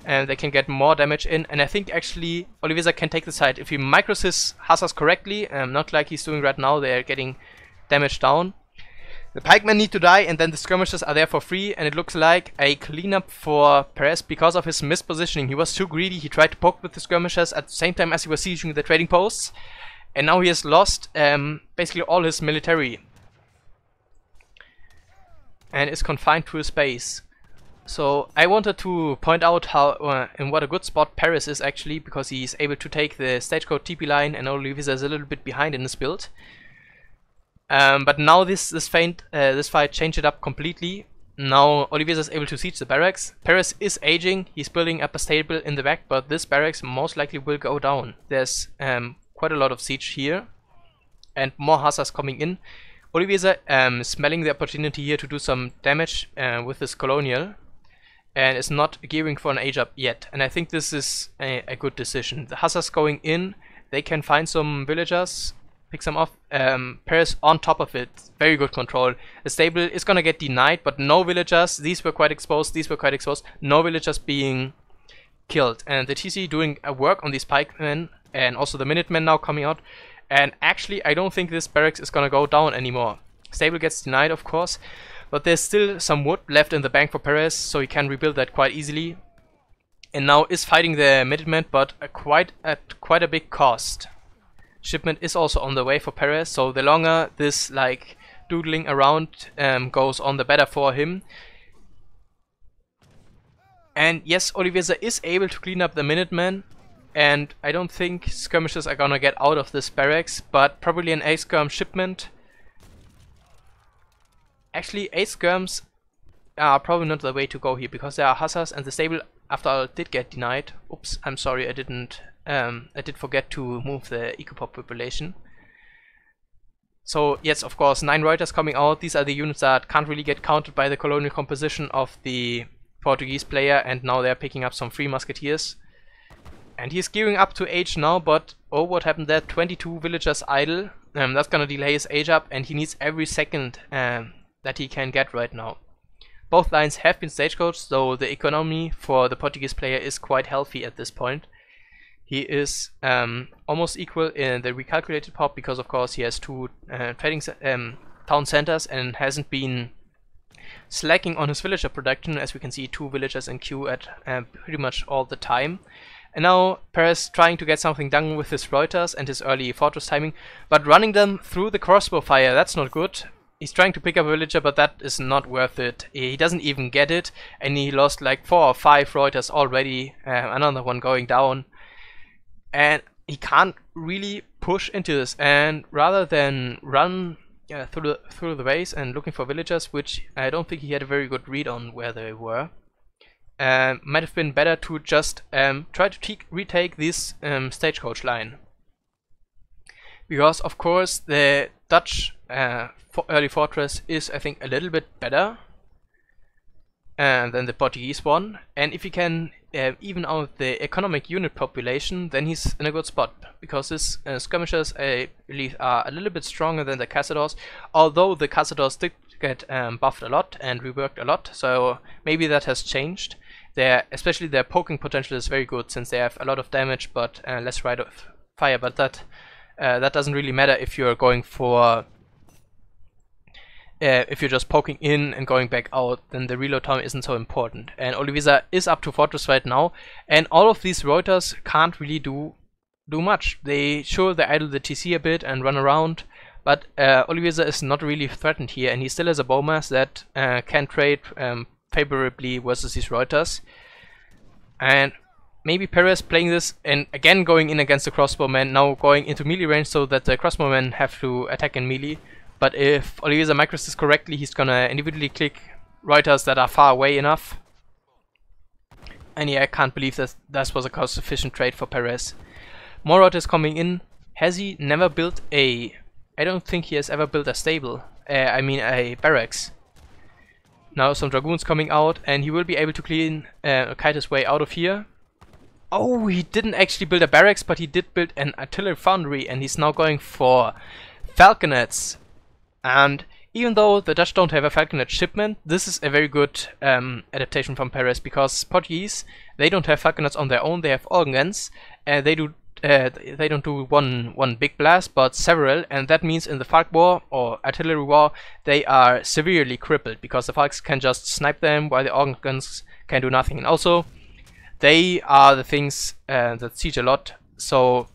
they can get more damage in. And I think actually Oliveza can take the side if he micros his hussars correctly. Not like he's doing right now. They are getting damage down. The pikemen need to die, and then the skirmishers are there for free, and it looks like a cleanup for Pérez because of his mispositioning. He was too greedy, he tried to poke with the skirmishers at the same time as he was sieging the trading posts, and now he has lost basically all his military and is confined to his base. So I wanted to point out how in what a good spot Pérez is actually, because he's able to take the stagecoach TP line, and Oliveza is a little bit behind in his build. But now this fight changed it up completely. Now Oliveza is able to siege the barracks. Pérez is aging, he's building up a stable in the back, but this barracks most likely will go down. There's quite a lot of siege here, and more hussars coming in. Oliveza smelling the opportunity here to do some damage with this colonial, and is not gearing for an age up yet. And I think this is a good decision. The hussars going in, they can find some villagers, pick some off. Pérez on top of it, very good control. The stable is gonna get denied, but no villagers. These were quite exposed. These were quite exposed. No villagers being killed, and the TC doing a work on these pikemen, and also the Minutemen now coming out. And actually, I don't think this barracks is gonna go down anymore. Stable gets denied, of course, but there's still some wood left in the bank for Pérez, so he can rebuild that quite easily. And now is fighting the Minutemen, but at quite a big cost. Shipment is also on the way for Pérez, so the longer this like doodling around goes on, the better for him. And yes, Oliveza is able to clean up the Minutemen, and I don't think skirmishers are gonna get out of this barracks, but probably an A-skirm shipment. Actually, A-skirms are probably not the way to go here, because there are hussars, and the stable after all did get denied. Oops, I'm sorry, I did forget to move the ecopop population. So yes, of course, 9 Reuters coming out. These are the units that can't really get counted by the colonial composition of the Portuguese player, and now they're picking up some free musketeers. And he's gearing up to age now, but oh, what happened there? 22 villagers idle. That's gonna delay his age up, and he needs every second that he can get right now. Both lines have been stagecoached, so the economy for the Portuguese player is quite healthy at this point. He is almost equal in the recalculated pop, because of course he has 2 trading town centers and hasn't been slacking on his villager production. As we can see, 2 villagers in queue at pretty much all the time. And now Pérez trying to get something done with his Reuters and his early fortress timing, but running them through the crossbow fire, that's not good. He's trying to pick up a villager, but that is not worth it. He doesn't even get it, and he lost like 4 or 5 Reuters already, another one going down. And he can't really push into this, and rather than run through the base and looking for villagers, which I don't think he had a very good read on where they were, might have been better to just try to retake this stagecoach line. Because of course the Dutch early fortress is, I think, a little bit better than the Portuguese one, and if he can even out the economic unit population, then he's in a good spot, because his skirmishers, I believe, are a little bit stronger than the Cazadors, although the Cazadors did get buffed a lot and reworked a lot, so maybe that has changed. Especially their poking potential is very good, since they have a lot of damage but less rate of fire, but that doesn't really matter if you're going for if you're just poking in and going back out, then the reload time isn't so important. And Oliveza is up to fortress right now, and all of these Reuters can't really do much. They idle the TC a bit and run around, but Oliveza is not really threatened here, and he still has a bowmass that can trade favorably versus these Reuters. And maybe Pérez playing this and again going in against the crossbowmen, now going into melee range so that the crossbowmen have to attack in melee. But if Oliveza micros this correctly, he's gonna individually click Reuters that are far away enough. And yeah, I can't believe that was a cost-efficient trade for Pérez. More Reuters coming in. Has he never built a... I don't think he has ever built a stable. I mean a barracks. Now some Dragoons coming out, and he will be able to kite his way out of here. Oh, he didn't actually build a barracks, but he did build an artillery foundry, and he's now going for falconets. And even though the Dutch don't have a falconet shipment, this is a very good adaptation from Pérez, because Portuguese, they don't have falconets on their own, they have organ guns, and they don't do one big blast, but several, and that means in the Falk War or artillery war, they are severely crippled, because the Falks can just snipe them while the organ guns can do nothing. And also, they are the things that siege a lot, so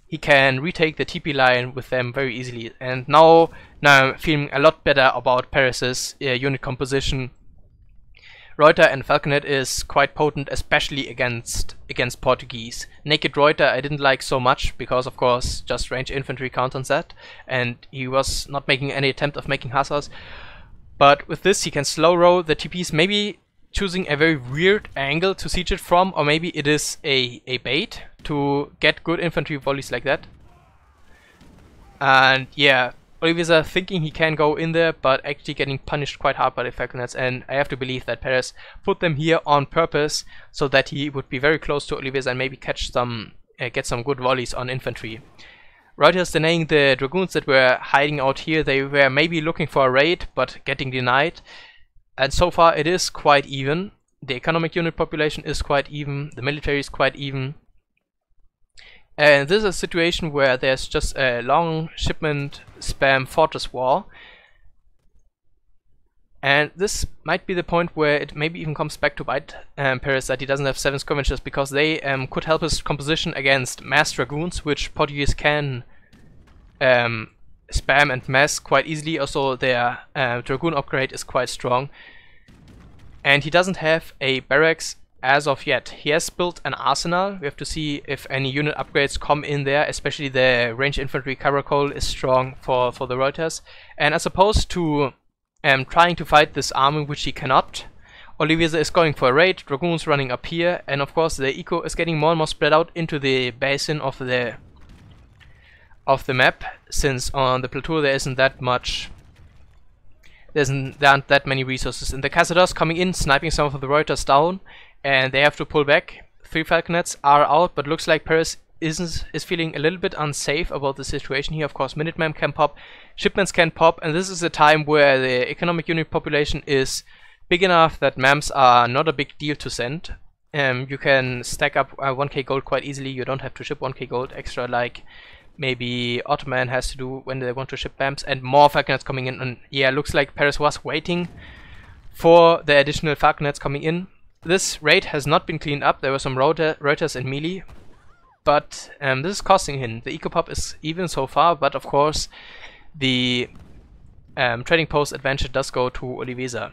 he can retake the TP line with them very easily. And now I'm feeling a lot better about Pérez's unit composition. Reuter and Falconet is quite potent, especially against Portuguese. Naked Reuter I didn't like so much, because of course just range infantry counters that, and he was not making any attempt of making hussars. But with this he can slow roll the TPs, maybe choosing a very weird angle to siege it from, or maybe it is a bait to get good infantry volleys like that. And yeah, Oliveza thinking he can go in there, but actually getting punished quite hard by the falconets, and I have to believe that Pérez put them here on purpose so that he would be very close to Oliveza and maybe catch some, get some good volleys on infantry. Reuters denying the Dragoons that were hiding out here. They were maybe looking for a raid, but getting denied. And so far it is quite even. The economic unit population is quite even. The military is quite even. And this is a situation where there's just a long shipment spam fortress war. And this might be the point where it maybe even comes back to bite Pérez that he doesn't have 7 skirmishers, because they could help his composition against mass Dragoons, which Portuguese can spam and mass quite easily. Also their Dragoon upgrade is quite strong. And he doesn't have a barracks as of yet. He has built an arsenal. We have to see if any unit upgrades come in there, especially the range infantry caracol is strong for the Reuters. And as opposed to trying to fight this army, which he cannot, Oliveza is going for a raid, Dragoons running up here, and of course the eco is getting more and more spread out into the basin of the map, since on the plateau there isn't that much. There aren't that many resources. And the Cazadors coming in, sniping some of the Reuters down, and they have to pull back. 3 falconets are out, but looks like Pérez is feeling a little bit unsafe about the situation here. Of course, Minutemen can pop, shipments can pop, and this is a time where the economic unit population is big enough that MAMs are not a big deal to send. You can stack up 1k gold quite easily. You don't have to ship 1k gold extra like maybe Ottoman has to do when they want to ship MAMs. And more falconets coming in, and yeah, looks like Pérez was waiting for the additional falconets coming in. This raid has not been cleaned up. There were some Reuters in melee, but this is costing him. The eco pop is even so far, but of course the trading post advantage does go to Oliveza.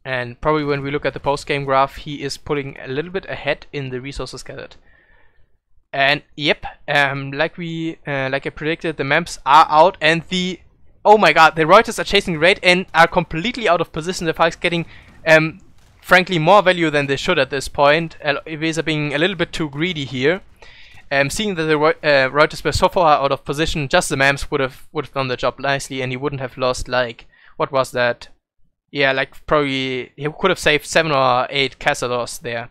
And probably when we look at the post-game graph, he is pulling a little bit ahead in the resources gathered. And yep, like I predicted, the MAMs are out, and oh my god, the Reuters are chasing raid and are completely out of position. The Falks getting frankly more value than they should at this point. Oliveza being a little bit too greedy here. Seeing that the Reuters were so far out of position, just the Mams would have done the job nicely, and he wouldn't have lost, like, what was that? Yeah, like probably he could have saved 7 or 8 Cazadors there.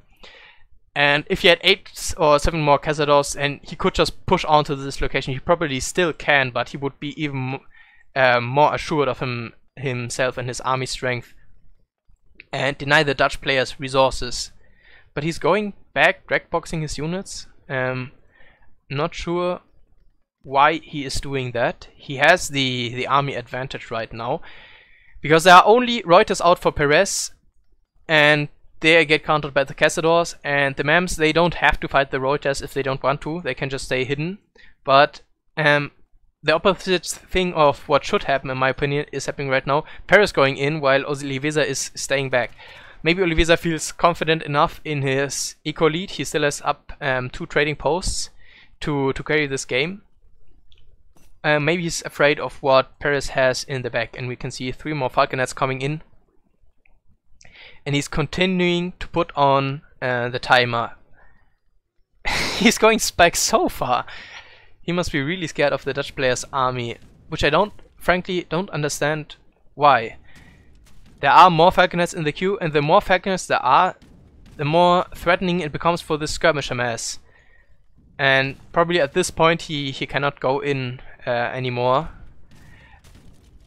And if he had 8 or 7 more Cazadors and he could just push onto this location, he probably still can, but he would be even more assured of himself and his army strength, and deny the Dutch players resources. But he's going back, drag boxing his units. Not sure why he is doing that. He has the army advantage right now, because there are only Reuters out for Pérez, and they get countered by the Cazadors, and the Mams, they don't have to fight the Reuters if they don't want to. They can just stay hidden. But the opposite thing of what should happen, in my opinion, is happening right now. Pérez going in while Oliveza is staying back. Maybe Oliveza feels confident enough in his eco lead. He still has up 2 trading posts to carry this game. Maybe he's afraid of what Pérez has in the back, and we can see 3 more Falconets coming in. And he's continuing to put on the timer. He's going back so far. He must be really scared of the Dutch player's army, which I frankly don't understand why. There are more Falconets in the queue, and the more Falconets there are, the more threatening it becomes for this skirmisher mass. And probably at this point he cannot go in anymore,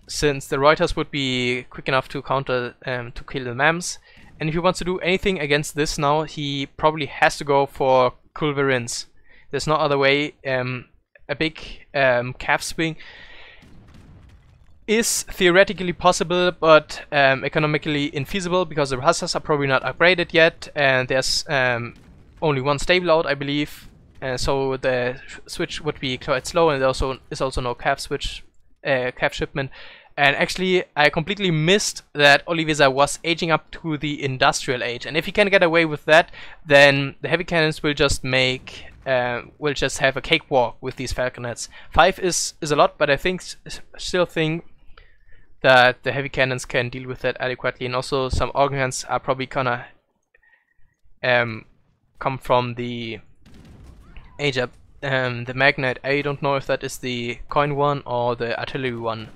since the Reuters would be quick enough to counter to kill the Mams. And if he wants to do anything against this now, he probably has to go for Culverins. There's no other way. A big calf swing is theoretically possible, but economically infeasible, because the Hussars are probably not upgraded yet, and there's only 1 stable out, I believe. So the switch would be quite slow, and there is also no calf shipment. And actually, I completely missed that Oliveza was aging up to the industrial age, and if he can get away with that, then the heavy cannons will just have a cakewalk with these Falconets. 5 is a lot, but I still think that the heavy cannons can deal with that adequately, and also some organ guns are probably gonna come from the the Magnet. I don't know if that is the coin one or the artillery one.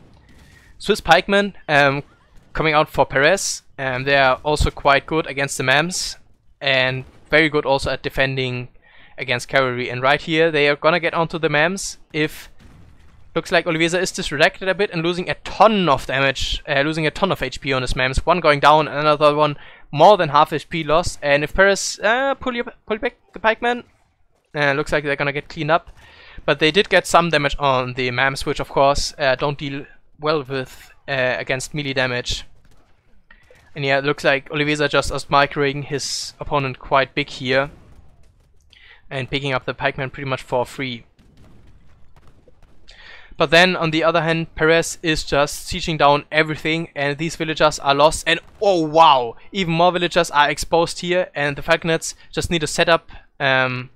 Swiss pikemen coming out for Pérez. They are also quite good against the Mams, and very good also at defending against cavalry. And right here they are gonna get onto the Mams. If looks like Oliveza is distracted a bit and losing a ton of damage, losing a ton of HP on his Mams. One going down, another one more than half HP lost. And if Pérez pull back the pikemen, looks like they're gonna get cleaned up. But they did get some damage on the Mams, which of course don't deal well with against melee damage. And yeah, it looks like Oliveza just outmicroing his opponent quite big here, and picking up the pikemen pretty much for free. But then on the other hand, Pérez is just sieging down everything, and these villagers are lost. And oh wow, even more villagers are exposed here, and the Falconets just need to set up and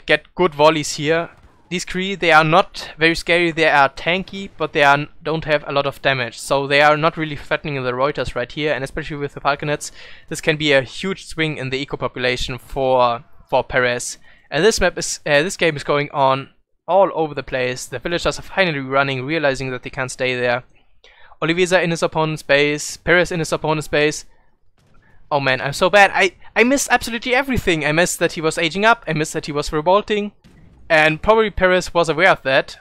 get good volleys here. These Cree, they are not very scary, they are tanky, but they don't have a lot of damage, so they are not really threatening the Reuters right here. And especially with the Falconets, this can be a huge swing in the eco population for Pérez. And this game is going on all over the place. The villagers are finally running, realizing that they can't stay there. Oliveza in his opponent's base, Pérez in his opponent's base. Oh man, I'm so bad. I missed absolutely everything. I missed that he was aging up, I missed that he was revolting. And probably Pérez was aware of that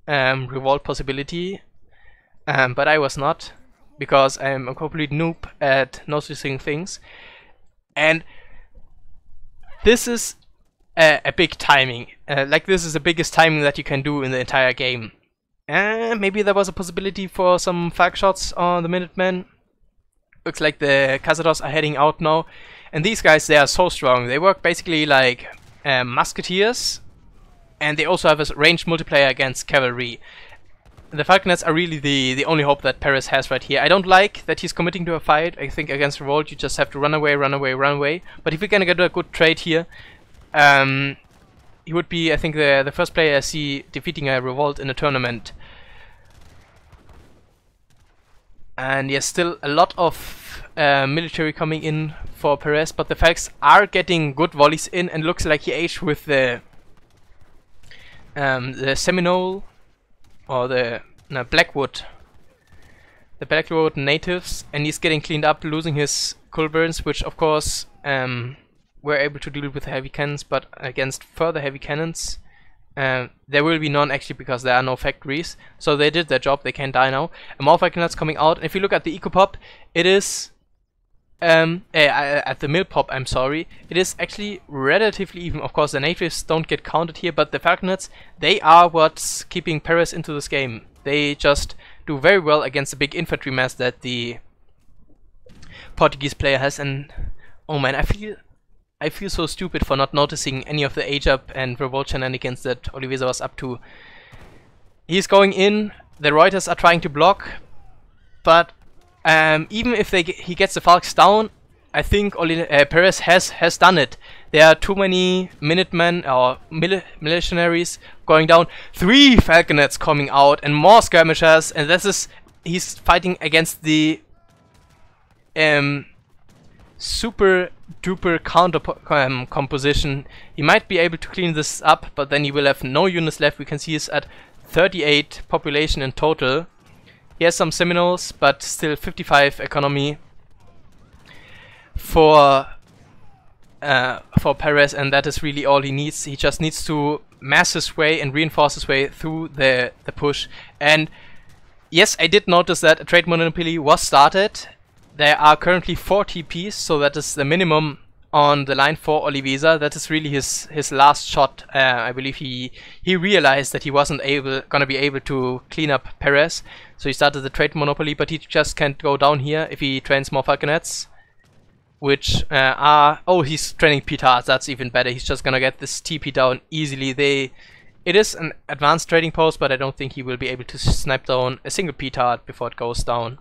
revolt possibility, but I was not, because I'm a complete noob at noticing things. And this is a big timing. Like, this is the biggest timing that you can do in the entire game. Maybe there was a possibility for some flag shots on the Minutemen. Looks like the Cazadors are heading out now. And these guys, they are so strong. They work basically like musketeers. And they also have a ranged multiplayer against cavalry. The Falconets are really the only hope that Pérez has right here. I don't like that he's committing to a fight. I think against revolt you just have to run away, run away, run away. But if we're gonna get a good trade here, he would be, I think, the first player I see defeating a revolt in a tournament. And yes, still a lot of military coming in for Pérez, but the Falcons are getting good volleys in, and looks like he aged with the Seminole or the Blackwood. The Blackwood natives, and he's getting cleaned up, losing his culverins, which of course were able to deal with the heavy cannons, but against further heavy cannons there will be none, actually, because there are no factories. So they did their job, they can die now. And more Falconets coming out. And if you look at the Eco Pop, it is at the Mill Pop, I'm sorry, it is actually relatively even. Of course the natives don't get counted here, but the Falconets, they are what's keeping Pérez into this game. They just do very well against the big infantry mass that the Portuguese player has. And oh man, I feel so stupid for not noticing any of the age up and revolt shenanigans that Oliveza was up to. He's going in, the Reuters are trying to block, but even if he gets the Falcons down, I think Pérez has done it. There are too many Minutemen or militiaries going down. 3 Falconets coming out and more skirmishers, and he's fighting against the super duper counter composition. He might be able to clean this up, but then he will have no units left. We can see he's at 38 population in total. He has some Seminoles, but still 55 economy for Pérez, and that is really all he needs. He just needs to mass his way and reinforce his way through the push. And yes, I did notice that a trade monopoly was started. There are currently 4 TPs, so that is the minimum on the line for Oliveza. That is really his last shot. I believe he realized that he wasn't gonna be able to clean up Pérez, so he started the trade monopoly. But he just can't go down here if he trains more Falconets, which he's training Petards. That's even better. He's just gonna get this TP down easily. It is an advanced trading post, but I don't think he will be able to snipe down a single Petard before it goes down.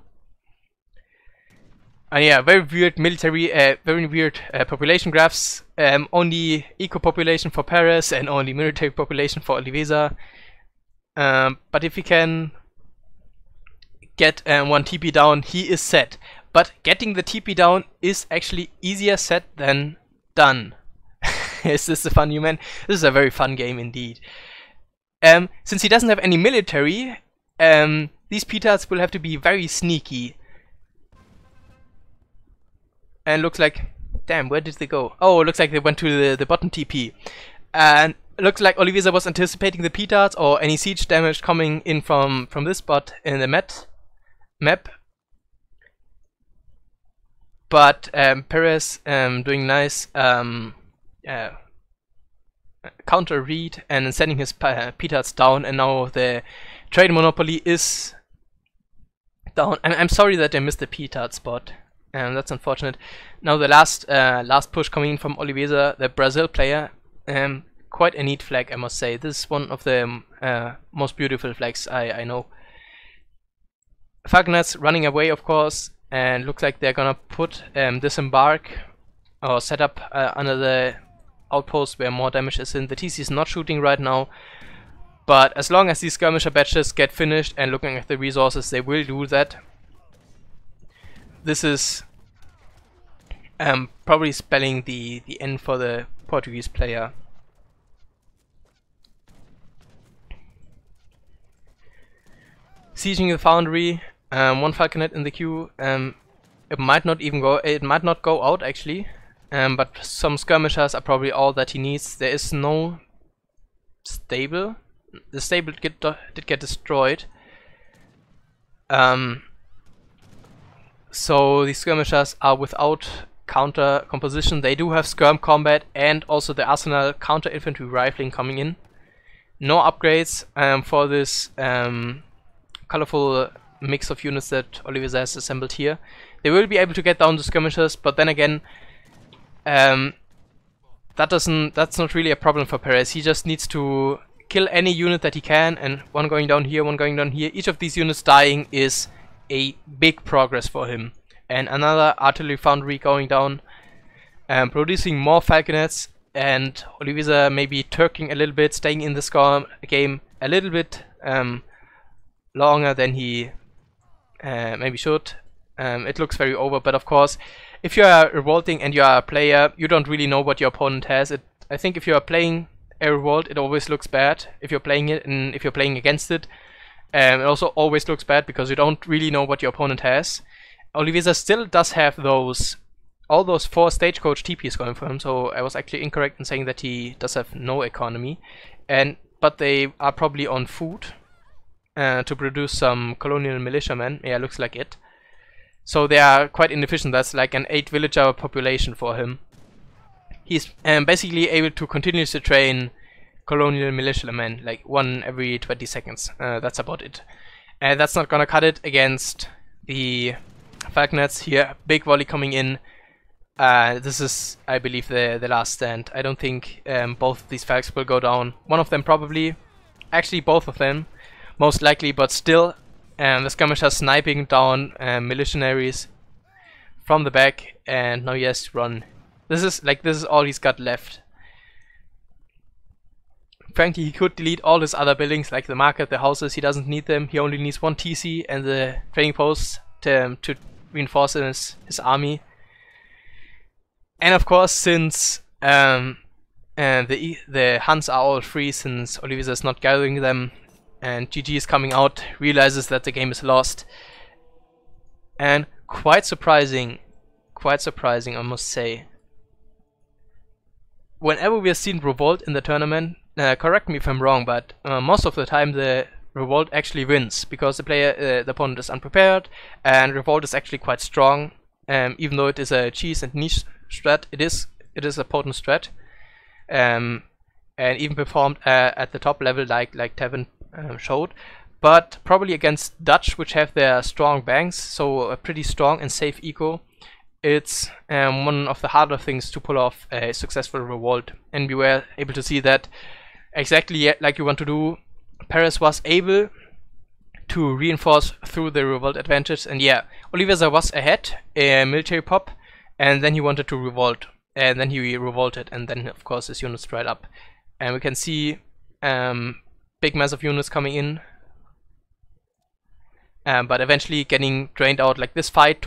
And yeah, very weird military, very weird population graphs. Only eco population for Pérez and only military population for Oliveza. But if he can get 1 TP down, he is set. But getting the TP down is actually easier said than done. Is this a fun new man? This is a very fun game indeed. Since he doesn't have any military, these Petards will have to be very sneaky. And looks like, damn, where did they go? Oh, looks like they went to the bottom TP. And looks like Oliveza was anticipating the Petards or any siege damage coming in from this spot in the map. But Pérez doing nice counter read and sending his Petards down, and now the trade monopoly is down. I'm sorry that I missed the Petard spot. That's unfortunate. Now the last push coming in from Oliveza, the Brazil player. Quite a neat flag, I must say. This is one of the most beautiful flags I know. Falconets running away, of course, and looks like they're gonna disembark or set up under the outpost where more damage is in. The TC is not shooting right now, but as long as these skirmisher batches get finished and looking at the resources, they will do that. This is probably spelling the end for the Portuguese player. Sieging the foundry, 1 Falconet in the queue. It might not go out actually, but some skirmishers are probably all that he needs. There is no stable. The stable did get destroyed. So the skirmishers are without counter composition. They do have skirm combat and also the arsenal counter infantry rifling coming in. No upgrades for this colorful mix of units that Oliveza has assembled here. They will be able to get down the skirmishers, but then again, that's not really a problem for Pérez. He just needs to kill any unit that he can, and one going down here, one going down here. Each of these units dying is a big progress for him. And another artillery foundry going down, producing more Falconets, and Oliveza maybe turking a little bit, staying in this game a little bit longer than he maybe should. It looks very over, but of course, if you are revolting and you are a player, you don't really know what your opponent has. I think if you are playing a revolt, it always looks bad. If you're playing it and if you're playing against it, it also always looks bad because you don't really know what your opponent has. Oliveza still does have all those 4 stagecoach TPs going for him, so I was actually incorrect in saying that he does have no economy, but they are probably on food to produce some colonial militiamen. Yeah, looks like it. So they are quite inefficient. That's like an 8 villager population for him. He's basically able to continuously train colonial militiamen, like 1 every 20 seconds. That's about it. And that's not gonna cut it against the Falconets here. Big volley coming in. This is, I believe, the last stand. I don't think both of these Falcons will go down. One of them probably. Actually, both of them. Most likely, but still. The skirmisher sniping down militiaries from the back. And now he has to run. This is all he's got left. Frankly, he could delete all his other buildings, like the market, the houses. He doesn't need them. He only needs 1 TC and the training posts to reinforce his army. And of course, since the Huns are all free, since Oliveza is not gathering them, and GG is coming out, realizes that the game is lost. And quite surprising, I must say. Whenever we have seen Revolt in the tournament, correct me if I'm wrong, but most of the time the Revolt actually wins, because the opponent is unprepared, and Revolt is actually quite strong. Even though it is a cheese and niche strat, it is a potent strat, and even performed at the top level, like Tevin showed. But probably against Dutch, which have their strong banks, so a pretty strong and safe eco, it's one of the harder things to pull off a successful revolt. And we were able to see that exactly like you want to do. Pérez was able to reinforce through the revolt advantage, and yeah, Oliveza was ahead, a military pop, and then he wanted to revolt, and then he revolted, and then of course his units dried up, and we can see big massive units coming in, but eventually getting drained out. Like, this fight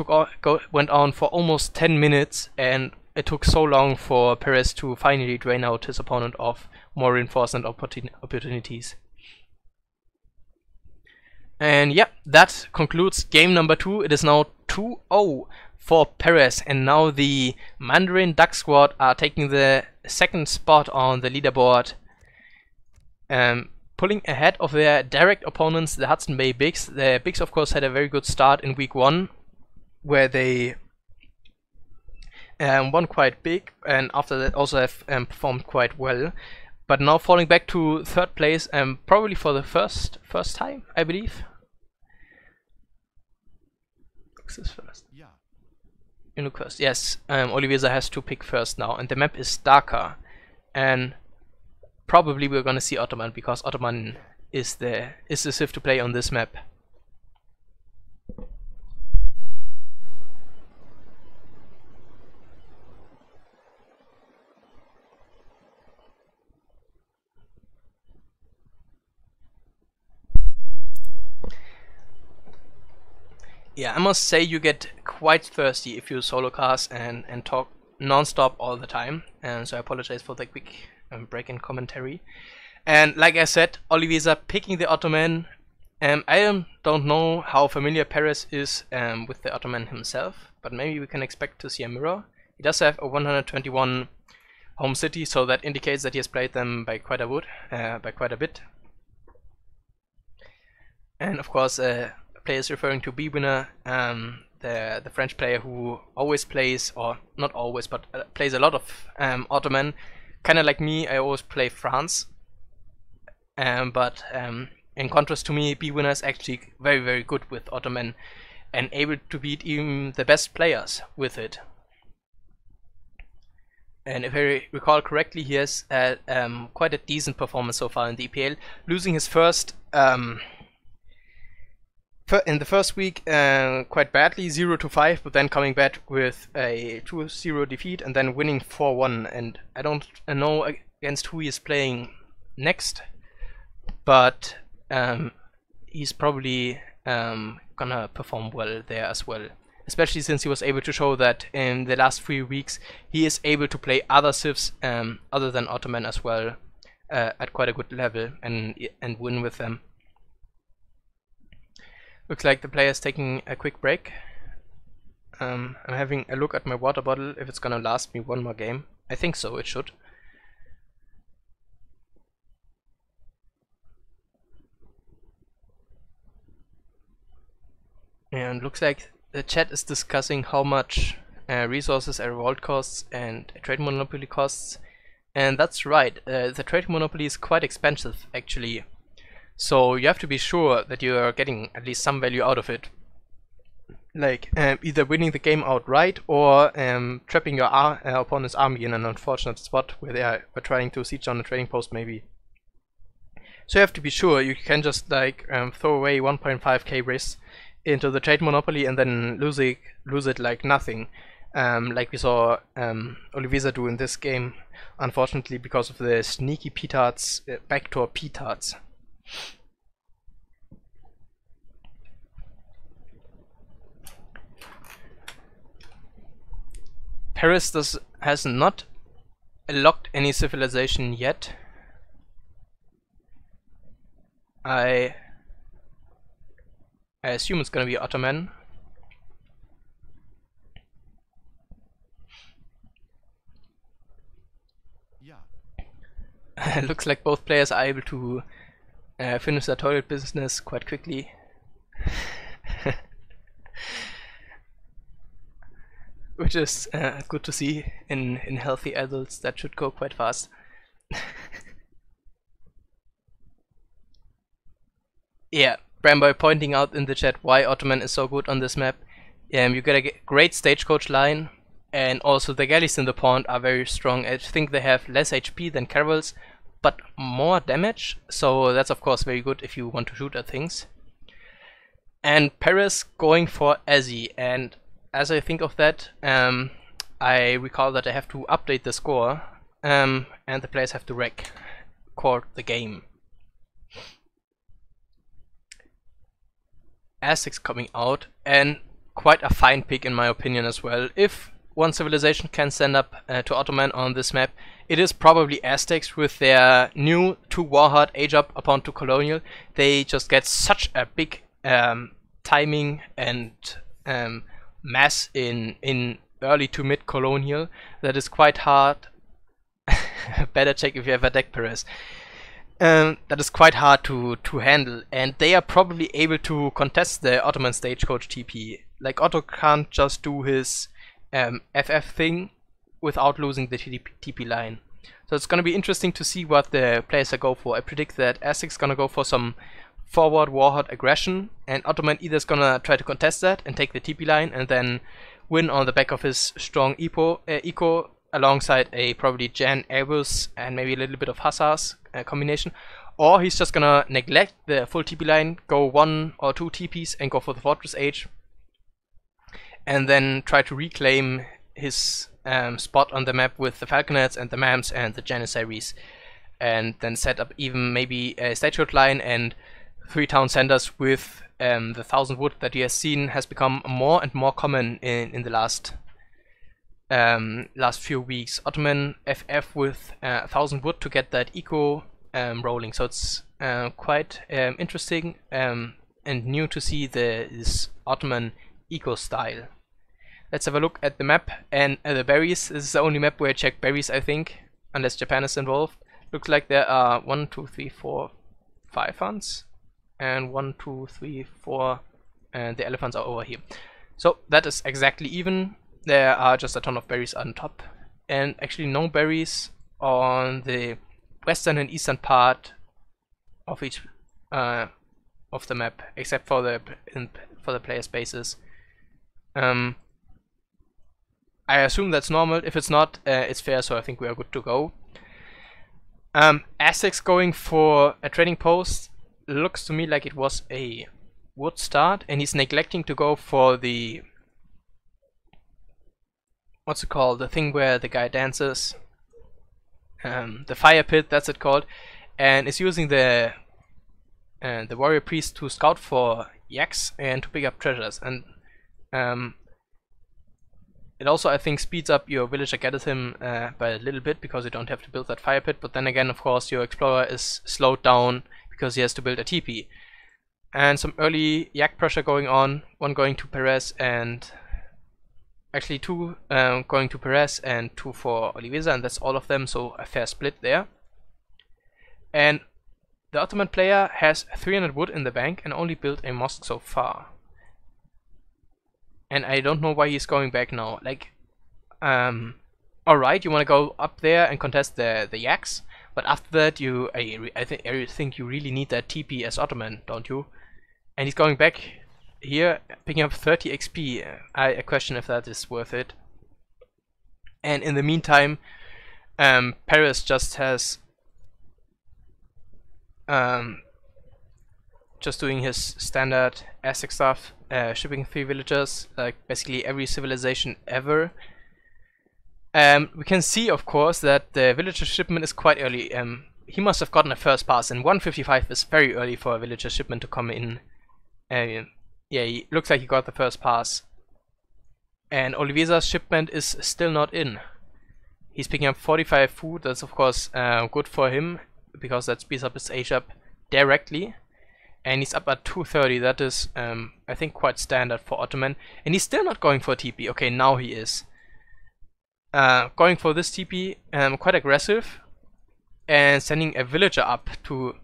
went on for almost 10 minutes, and it took so long for Pérez to finally drain out his opponent of more reinforcement opportunities. And yeah, that concludes game number 2. It is now 2-0 for Pérez, and now the Mandarin Duck Squad are taking the 2nd spot on the leaderboard, pulling ahead of their direct opponents, the Hudson Bay Bigs. The Bigs, of course, had a very good start in week 1, where they won quite big, and after that also have performed quite well. But now falling back to 3rd place, probably for the first time, I believe. This first. Yeah. You look first. Yes, Oliveza has to pick first now, and the map is darker, and probably we're gonna see Ottoman, because Ottoman is the Civ to play on this map. Yeah, I must say you get quite thirsty if you solo cast and talk non-stop all the time, and so I apologize for the quick break in commentary. And like I said, Oliveza picking the Ottoman. I don't know how familiar Pérez is with the Ottoman himself, but maybe we can expect to see a mirror. He does have a 121 home city, so that indicates that he has played them by quite a bit. And of course, player is referring to B-Winner, the French player who always plays, or not always, but plays a lot of Ottoman. Kind of like me, I always play France. But in contrast to me, B-Winner is actually very, very good with Ottoman, and able to beat even the best players with it. And if I recall correctly, he has quite a decent performance so far in the EPL, losing his first in the first week quite badly, 0-5, but then coming back with a 2-0 defeat and then winning 4-1. And I don't know against who he is playing next, but he's probably gonna perform well there as well. especially since he was able to show that in the last 3 weeks he is able to play other civs other than Ottoman as well at quite a good level and win with them. Looks like the player is taking a quick break. I'm having a look at my water bottle if it's gonna last me one more game. I think so, it should. And looks like the chat is discussing how much resources a revolt costs and a trade monopoly costs. And that's right, the trade monopoly is quite expensive actually. So you have to be sure that you are getting at least some value out of it. Like either winning the game outright or trapping your opponent's army in an unfortunate spot where they are trying to siege on a trading post maybe. So you have to be sure you can just like throw away 1.5k risk into the trade monopoly and then lose it like nothing, like we saw Oliveza do in this game, unfortunately because of the sneaky petards, backdoor petards. Pérez has not locked any civilization yet. I assume it's gonna be Ottoman. Yeah. Looks like both players are able to finish their toilet business quite quickly. Which is good to see in healthy adults. That should go quite fast. Yeah, Bramboy pointing out in the chat why Ottoman is so good on this map. You get a great stagecoach line, and also the galleys in the pond are very strong. I think they have less HP than caravels, but more damage, so that's of course very good if you want to shoot at things. And Pérez going for Azzy, and as I think of that, I recall that I have to update the score, and the players have to record the game. Aztecs coming out, and quite a fine pick in my opinion as well. If one civilization can stand up to Ottoman on this map, it is probably Aztecs with their new 2 Warhard age up upon 2 colonial. They just get such a big timing and mass in early to mid colonial that is quite hard. Better check if you have a deck, Pérez. That is quite hard to handle, and they are probably able to contest the Ottoman stagecoach TP. Like Otto can't just do his FF thing without losing the TP line. So it's gonna be interesting to see what the players go for. I predict that Aztecs gonna go for some forward warhard aggression, and Ottoman either is gonna try to contest that and take the TP line and then win on the back of his strong eco alongside a probably Jan Airbus and maybe a little bit of Hussars combination, or he's just gonna neglect the full TP line, go 1 or 2 TPs and go for the Fortress Age, and then try to reclaim his spot on the map with the Falconets and the Mams and the Janissaries, and then set up even maybe a stagecoach line and 3 town centers with the 1000 wood that he has seen has become more and more common in the last few weeks. Ottoman FF with 1000 wood to get that eco rolling, so it's quite interesting and new to see this Ottoman eco style. Let's have a look at the map and the berries. This is the only map where I check berries, I think, unless Japan is involved. Looks like there are 1, 2, 3, 4, 5 funds, and 1, 2, 3, 4, and the elephants are over here. So that is exactly even. There are just a ton of berries on top, and actually no berries on the western and eastern part of each of the map, except for the player spaces. I assume that's normal. If it's not, it's fair, so I think we are good to go. Aztecs going for a trading post looks to me like it was a wood start, and he's neglecting to go for the, what's it called, the thing where the guy dances, the fire pit, that's it called, and is using the warrior priest to scout for yaks and to pick up treasures. And It also, I think, speeds up your villager garrison by a little bit, because you don't have to build that fire pit. But then again, of course, your explorer is slowed down because he has to build a TP. And some early yak pressure going on. One going to Pérez, and actually two going to Pérez and two for Oliveza, and that's all of them. So a fair split there. And the Ottoman player has 300 wood in the bank and only built a mosque so far. And I don't know why he's going back now. Like, alright, you want to go up there and contest the yaks, but after that I think you really need that TP as Ottoman, don't you? And he's going back here, picking up 30 XP. I question if that is worth it. And in the meantime, Pérez just has just doing his standard ASIC stuff, shipping 3 villagers, like basically every civilization ever. We can see, of course, that the villager shipment is quite early. He must have gotten a first pass, and 155 is very early for a villager shipment to come in. Yeah, he looks like he got the first pass. And Oliveza's shipment is still not in. He's picking up 45 food. That's of course good for him, because that speeds up his age up directly. And he's up at 230. That is, I think, quite standard for Ottoman. And he's still not going for a TP. Okay, now he is. Going for this TP, quite aggressive. And sending a villager up to...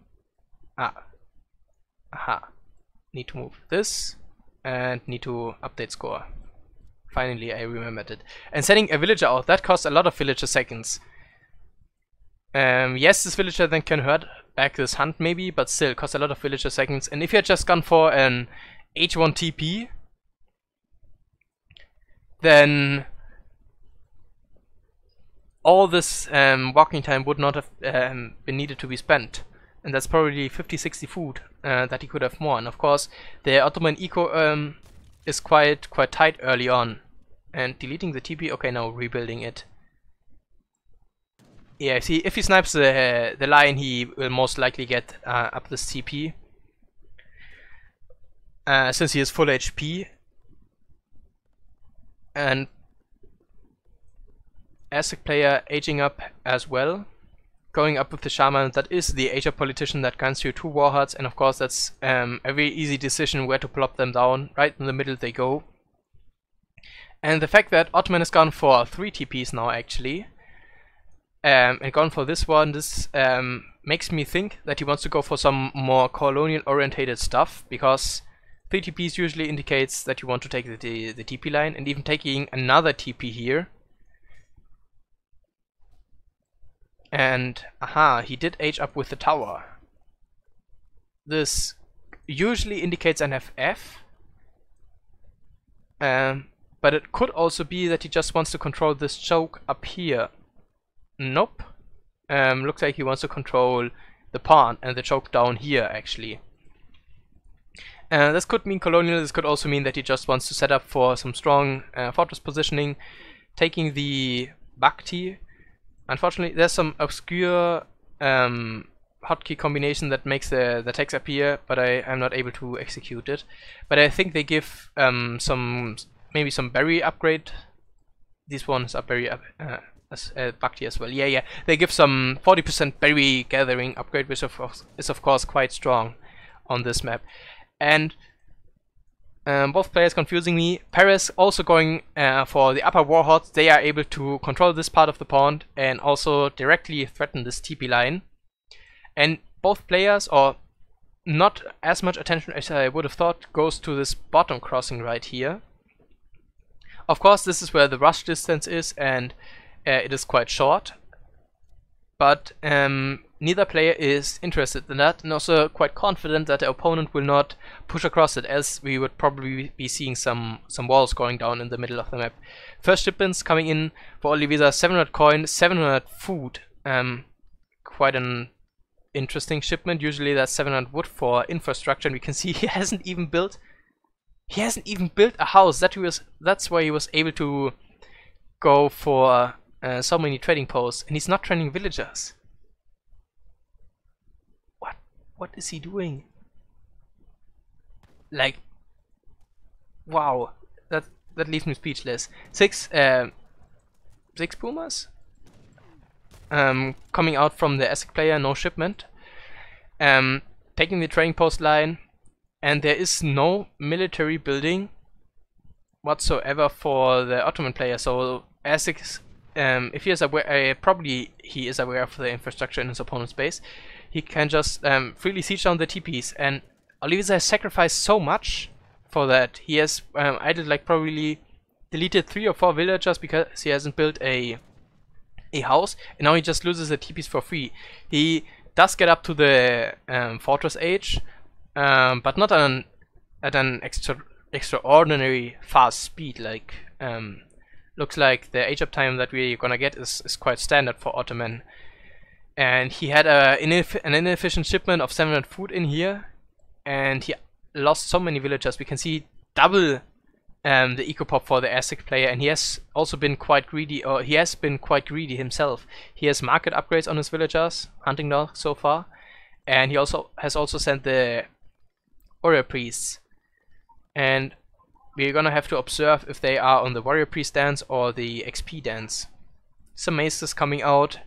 Need to move this. And need to update score. Finally, I remembered it. And sending a villager out, that costs a lot of villager seconds. Yes, this villager then can hurt back this hunt maybe, but still costs a lot of villager seconds. And if you had just gone for an H1 TP, then all this walking time would not have been needed to be spent. And that's probably 50-60 food that he could have more. And of course, the Ottoman eco is quite tight early on. And deleting the TP, okay, now rebuilding it. Yeah, see, if he snipes the line, he will most likely get up this TP. Since he is full HP. And ASIC player aging up as well. Going up with the Shaman, that is the Asia politician that guns you 2 warheads, and of course that's a very easy decision where to plop them down. Right in the middle they go. And the fact that Ottoman has gone for 3 TPs now actually, and gone for this one, this makes me think that he wants to go for some more colonial orientated stuff, because 3 TPs usually indicates that you want to take the TP line, and even taking another TP here. And he did age up with the tower. This usually indicates an FF. But it could also be that he just wants to control this choke up here. Nope. Looks like he wants to control the pawn and the choke down here actually. This could mean colonial. This could also mean that he just wants to set up for some strong fortress positioning, taking the Bhakti. Unfortunately, there's some obscure hotkey combination that makes the text appear, but I'm not able to execute it. But I think they give maybe some berry upgrade. These ones are berry Bhakti as well. Yeah. They give some 40% berry gathering upgrade, which is of course quite strong on this map. And both players confusing me. Pérez also going for the upper warhorse. They are able to control this part of the pond and also directly threaten this TP line. And both players, or not as much attention as I would have thought, goes to this bottom crossing right here. Of course, this is where the rush distance is, and it is quite short. But neither player is interested in that, and also quite confident that the opponent will not push across it, as we would probably be seeing some walls going down in the middle of the map. First shipments coming in for Oliveza, 700 coin, 700 food. Quite an interesting shipment. Usually that's 700 wood for infrastructure, and we can see he hasn't even built a house. That's why he was able to go for so many trading posts, and he's not training villagers. What is he doing? Like, wow, that leaves me speechless. Six boomers coming out from the ESOC player, no shipment, taking the trading post line, and there is no military building whatsoever for the Ottoman player. So ESOC, if he is aware, probably he is aware of the infrastructure in his opponent's base, he can just freely siege down the TPs. And Oliveza has sacrificed so much for that. He has idled, like, probably deleted 3 or 4 villagers because he hasn't built a house, and now he just loses the TPs for free. He does get up to the fortress age, but not at an extraordinary fast speed. Like, looks like the age up time that we're gonna get is quite standard for Ottoman. And he had an inefficient shipment of 700 food in here, and he lost so many villagers. We can see double the eco pop for the ESOC player, and he has also been quite greedy, or he has been quite greedy himself. He has market upgrades on his villagers, hunting dogs so far, and he has also sent the warrior priests. And we're gonna have to observe if they are on the warrior priest dance or the XP dance. Some maces coming out,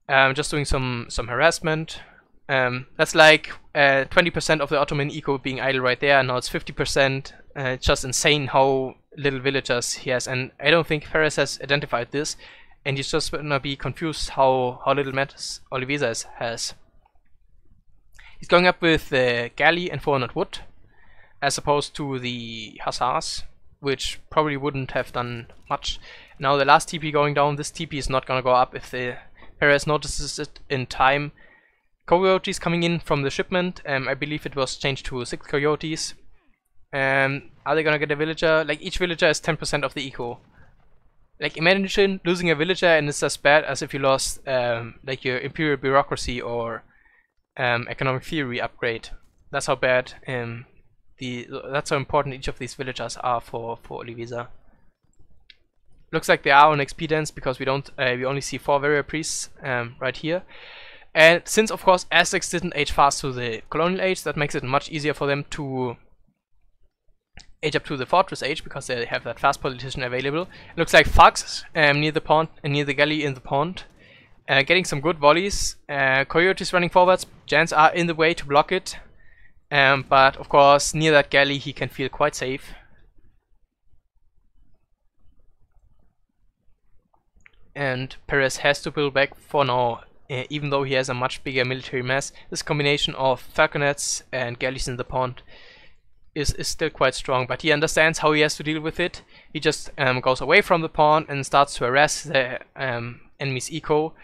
just doing some harassment. That's like 20% of the Ottoman eco being idle right there. Now it's 50%. It's just insane how little villagers he has, and I don't think Pérez has identified this, and he's just gonna be confused how little matters Oliveza has. He's going up with the galley and 400 wood, as opposed to the hussars, which probably wouldn't have done much. Now the last TP going down, this TP is not gonna go up if the Pérez notices it in time. Coyotes coming in from the shipment, I believe it was changed to 6 coyotes. Are they gonna get a villager? Like, each villager is 10% of the eco. Like, imagine losing a villager and it's as bad as if you lost like your imperial bureaucracy or economic theory upgrade. That's how bad that's how important each of these villagers are for Oliveza. Looks like they are on XP dance because we only see 4 warrior priests right here. And since, of course, Aztecs didn't age fast to the colonial age, that makes it much easier for them to age up to the fortress age because they have that fast politician available. It looks like Fox near the pond and near the galley in the pond, getting some good volleys. Coyotes running forwards. Jans are in the way to block it, but of course near that galley he can feel quite safe. And Pérez has to pull back for now, even though he has a much bigger military mass. This combination of falconets and galleys in the pond is still quite strong, but he understands how he has to deal with it. He just goes away from the pond and starts to harass the enemy's eco.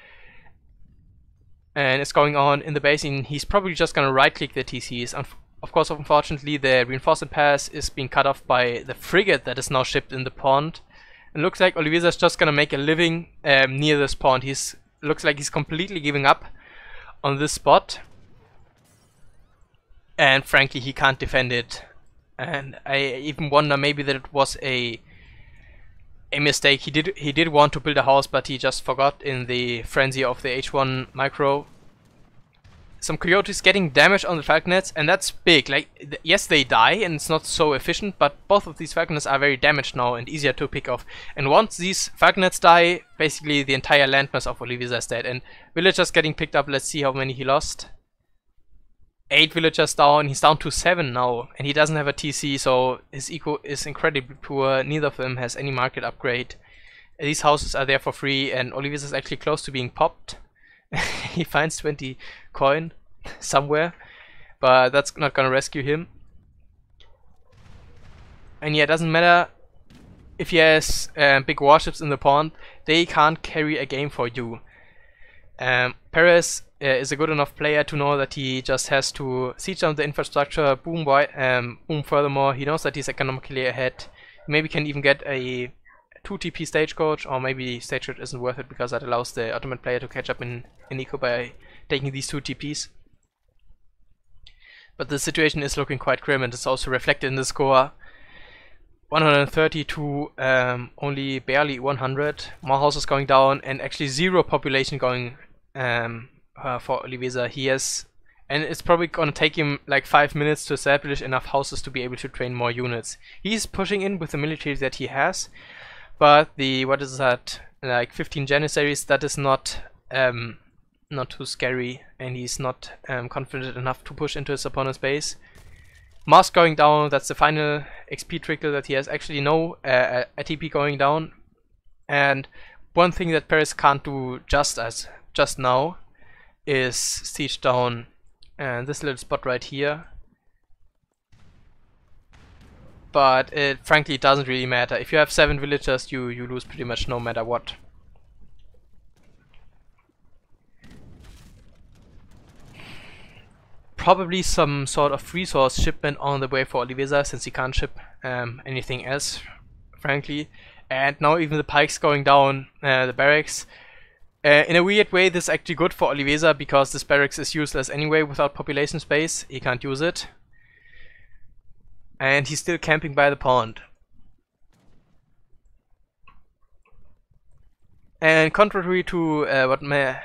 And it's going on in the base, and he's probably just gonna right click the TCs. Of course, unfortunately, the reinforcement pass is being cut off by the frigate that is now shipped in the pond. And looks like Oliveza is just gonna make a living near this pond. Looks like he's completely giving up on this spot, and frankly he can't defend it. And I even wonder maybe that it was a mistake. He did want to build a house, but he just forgot in the frenzy of the H1 micro. Some coyotes getting damage on the falconets, and that's big. Like, yes, they die and it's not so efficient, but both of these falconets are very damaged now and easier to pick off. And once these falconets die, basically the entire landmass of Oliveza is dead. And villagers getting picked up. Let's see how many he lost. 8 villagers down. He's down to 7 now, and he doesn't have a TC, so his eco is incredibly poor. Neither of them has any market upgrade. These houses are there for free, and Oliveza is actually close to being popped. He finds 20 coin somewhere, but that's not gonna rescue him. And yeah, it doesn't matter if he has big warships in the pond, they can't carry a game for you. Pérez is a good enough player to know that he just has to siege down the infrastructure, boom furthermore. He knows that he's economically ahead. Maybe can even get a 2 TP stagecoach, or maybe stagecoach isn't worth it because that allows the Ottoman player to catch up in eco by taking these 2 TPs. But the situation is looking quite grim, and it's also reflected in the score. 130 to only barely 100. More houses going down, and actually 0 population going for Oliveza. He has and it's probably gonna take him like 5 minutes to establish enough houses to be able to train more units. He's pushing in with the military that he has, but the, what is that, like 15 Janissaries, that is not too scary, and he's not confident enough to push into his opponent's base. Mosque going down, that's the final XP trickle that he has. Actually no ATP going down, and one thing that Pérez can't do just now is siege down this little spot right here. But it frankly doesn't really matter. If you have 7 villagers, you lose pretty much no matter what. Probably some sort of resource shipment on the way for Oliveza, since he can't ship anything else, frankly. And now even the pikes going down the barracks. In a weird way, this is actually good for Oliveza, because this barracks is useless anyway without population space. He can't use it. And he's still camping by the pond. And contrary to what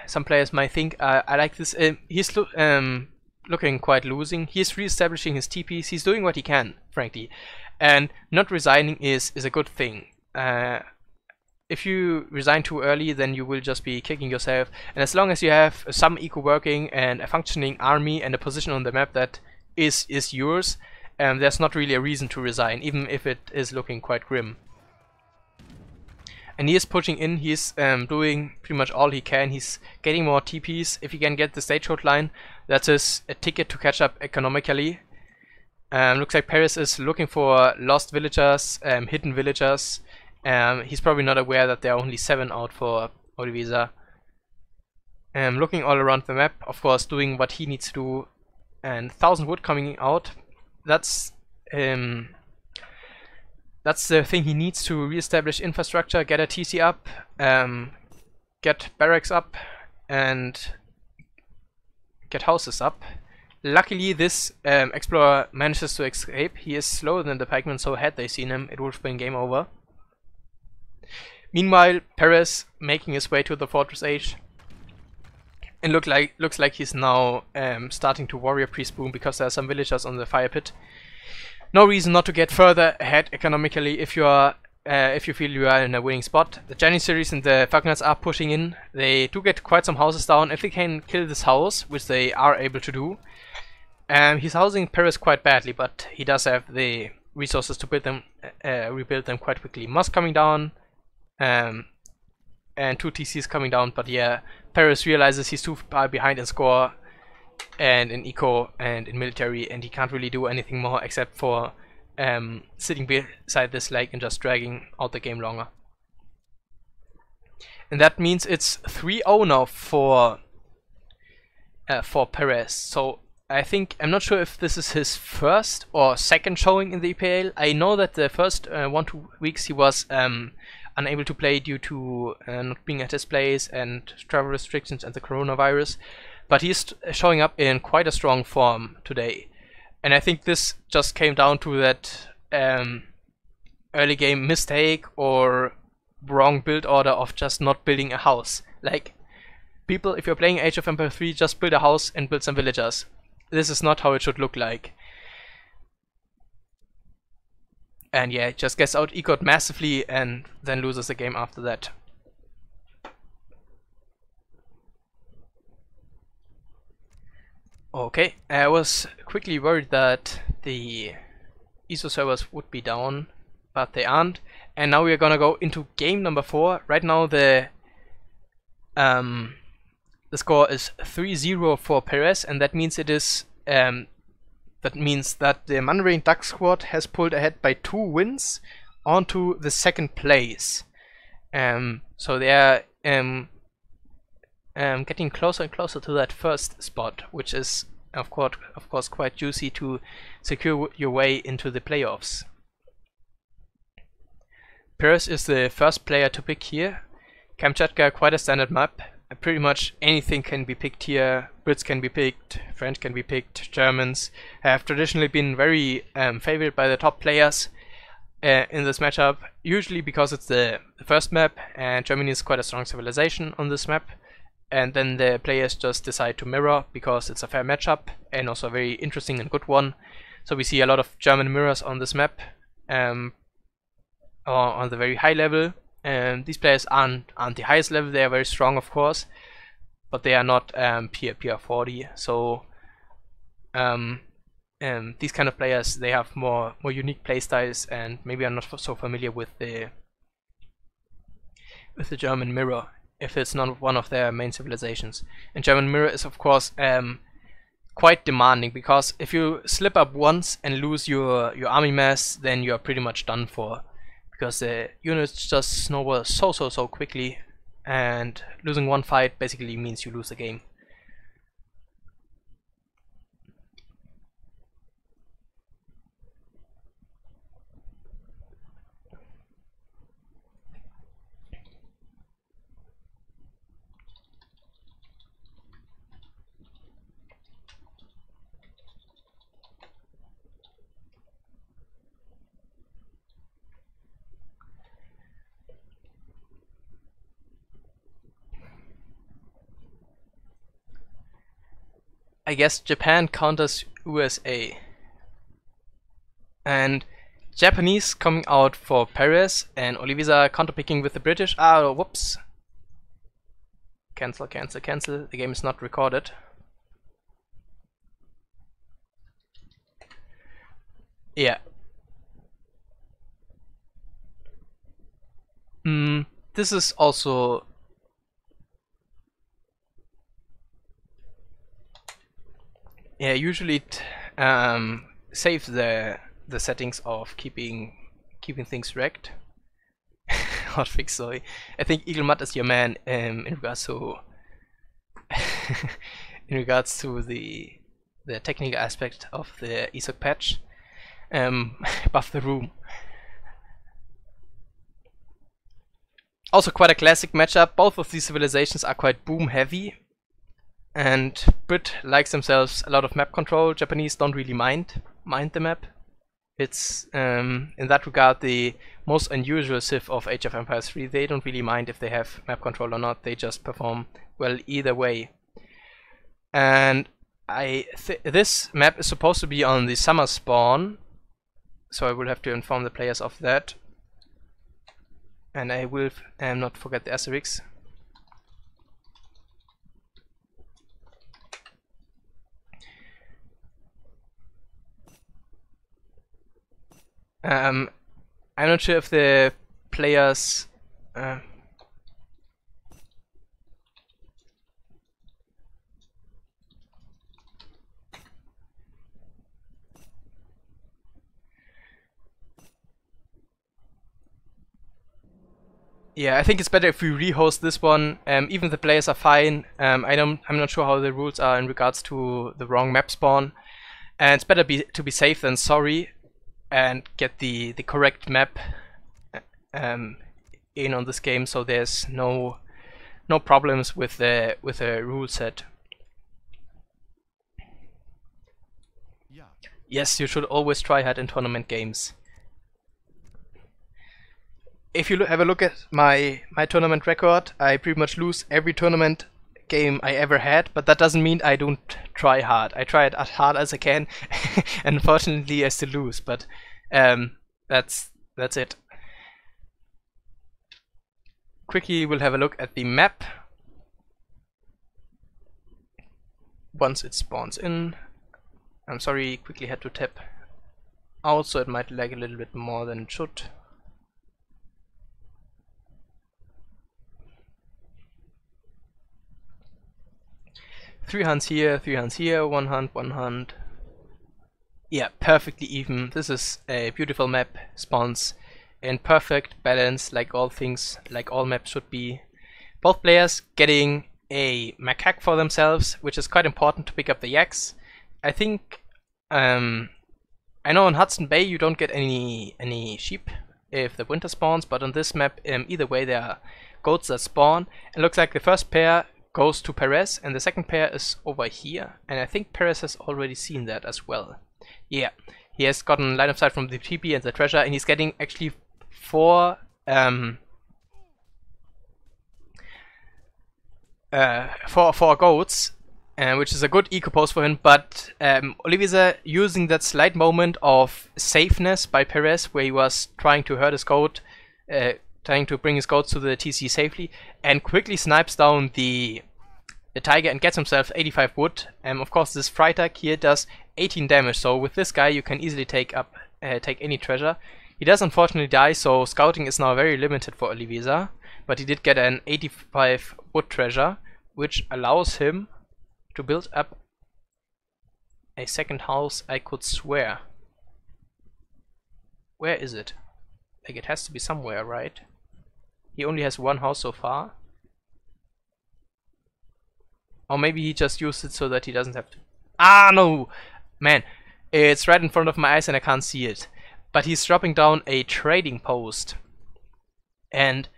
some players might think, I like this. He's looking quite losing. He's re-establishing his TPs. He's doing what he can, frankly. And not resigning is a good thing. If you resign too early, then you will just be kicking yourself. And as long as you have some eco working and a functioning army and a position on the map that is yours, there's not really a reason to resign, even if it is looking quite grim. And he is pushing in, he's doing pretty much all he can. He's getting more TPs. If he can get the stagecoach line, that is a ticket to catch up economically. Looks like Pérez is looking for lost villagers, hidden villagers. He's probably not aware that there are only 7 out for Oliveza. Looking all around the map, of course, doing what he needs to do. And 1000 wood coming out. That's the thing he needs to re-establish infrastructure, get a TC up, get barracks up, and get houses up. Luckily, this explorer manages to escape. He is slower than the pikemen, so had they seen him, it would have been game over. Meanwhile, Pérez making his way to the Fortress Age, and looks like he's now starting to warrior priest boom, because there are some villagers on the fire pit. No reason not to get further ahead economically if you are if you feel you are in a winning spot. The Janissaries and the Falconers are pushing in. They do get quite some houses down. If they can kill this house, which they are able to do, he's housing Pérez quite badly, but he does have the resources to build them, rebuild them quite quickly. Mosque coming down, and 2 TCs coming down, but yeah, Pérez realizes he's too far behind in score and in eco and in military, and he can't really do anything more except for sitting beside this lake and just dragging out the game longer. And that means it's 3-0 now for Pérez. So I'm not sure if this is his first or second showing in the EPL. I know that the first 1-2 weeks he was unable to play due to not being at his place and travel restrictions and the coronavirus. But he's showing up in quite a strong form today. And I think this just came down to that early game mistake or wrong build order of just not building a house. Like, people, if you're playing Age of Empires 3, just build a house and build some villagers. This is not how it should look like. And yeah, it just gets out ecoed massively and then loses the game after that. Okay, I was quickly worried that the ESO servers would be down, but they aren't. And now we are gonna go into game number 4. Right now the score is 3-0 for Pérez, and that means that the Mandarin Duck squad has pulled ahead by 2 wins onto the 2nd place. So they are getting closer and closer to that first spot, which is of course quite juicy to secure your way into the playoffs. Pérez is the first player to pick here. Kamchatka, quite a standard map. Pretty much anything can be picked here. Brits can be picked, French can be picked, Germans have traditionally been very favored by the top players in this matchup, usually because it's the first map, and Germany is quite a strong civilization on this map. and then the players just decide to mirror because it's a fair matchup and also a very interesting and good one. So we see a lot of German mirrors on this map, or on the very high level. These players aren't the highest level. They are very strong, of course, but they are not PR 40. So these kind of players, they have more unique playstyles, and maybe I'm not so familiar with the German mirror if it's not one of their main civilizations. And German mirror is, of course, quite demanding, because if you slip up once and lose your army mass, then you are pretty much done for, because the units just snowball so quickly, and losing one fight basically means you lose the game. I guess Japan counters USA. And Japanese coming out for Pérez, and Oliveza counterpicking with the British. Ah, whoops. Cancel. The game is not recorded. Yeah. This is also... Yeah, usually it saves the settings of keeping things wrecked. Hotfix, sorry. I think Eagle Mutt is your man in regards to the technical aspect of the ESOC patch. Buff the room. Also quite a classic matchup. Both of these civilizations are quite boom heavy, and Brit likes themselves a lot of map control. Japanese don't really mind the map. It's in that regard the most unusual civ of Age of Empires 3. They don't really mind if they have map control or not. They just perform well either way. And this map is supposed to be on the summer spawn, so I will have to inform the players of that. And I will not forget the asterisks. I'm not sure if the players yeah, I think it's better if we rehost this one. Even the players are fine. I'm not sure how the rules are in regards to the wrong map spawn, and it's better to be safe than sorry, and get the correct map in on this game, so there's no problems with the rule set. Yeah. Yes, you should always try hard in tournament games. If you have a look at my tournament record, I pretty much lose every tournament game I ever had, but that doesn't mean I don't try hard. I try it as hard as I can, and unfortunately I still lose, but that's it. Quickly we'll have a look at the map once it spawns in. I'm sorry, quickly had to tap out, so it might lag a little bit more than it should. Three hunts here, one hunt. Yeah, perfectly even. This is a beautiful map, spawns in perfect balance, like all things, like all maps should be. Both players getting a macaque for themselves, which is quite important to pick up the yaks. I think, I know in Hudson Bay you don't get any sheep if the winter spawns, but on this map, either way there are goats that spawn. It looks like the first pair goes to Pérez, and the second pair is over here, and I think Pérez has already seen that as well. Yeah, he has gotten line of sight from the TP and the treasure, and he's getting actually 4 4 goats, which is a good eco post for him, but Oliveza, using that slight moment of safeness by Pérez, where he was trying to hurt his goat, trying to bring his goats to the TC safely, and quickly snipes down the tiger and gets himself 85 wood. Of course, this Freitag here does 18 damage, so with this guy you can easily take any treasure. He does unfortunately die, so scouting is now very limited for Oliveza, but he did get an 85 wood treasure, which allows him to build up a second house, I could swear. Where is it? Like, it has to be somewhere, right? He only has 1 house so far. Or maybe he just used it so that he doesn't have to... Ah, no! Man, it's right in front of my eyes and I can't see it. But he's dropping down a trading post. And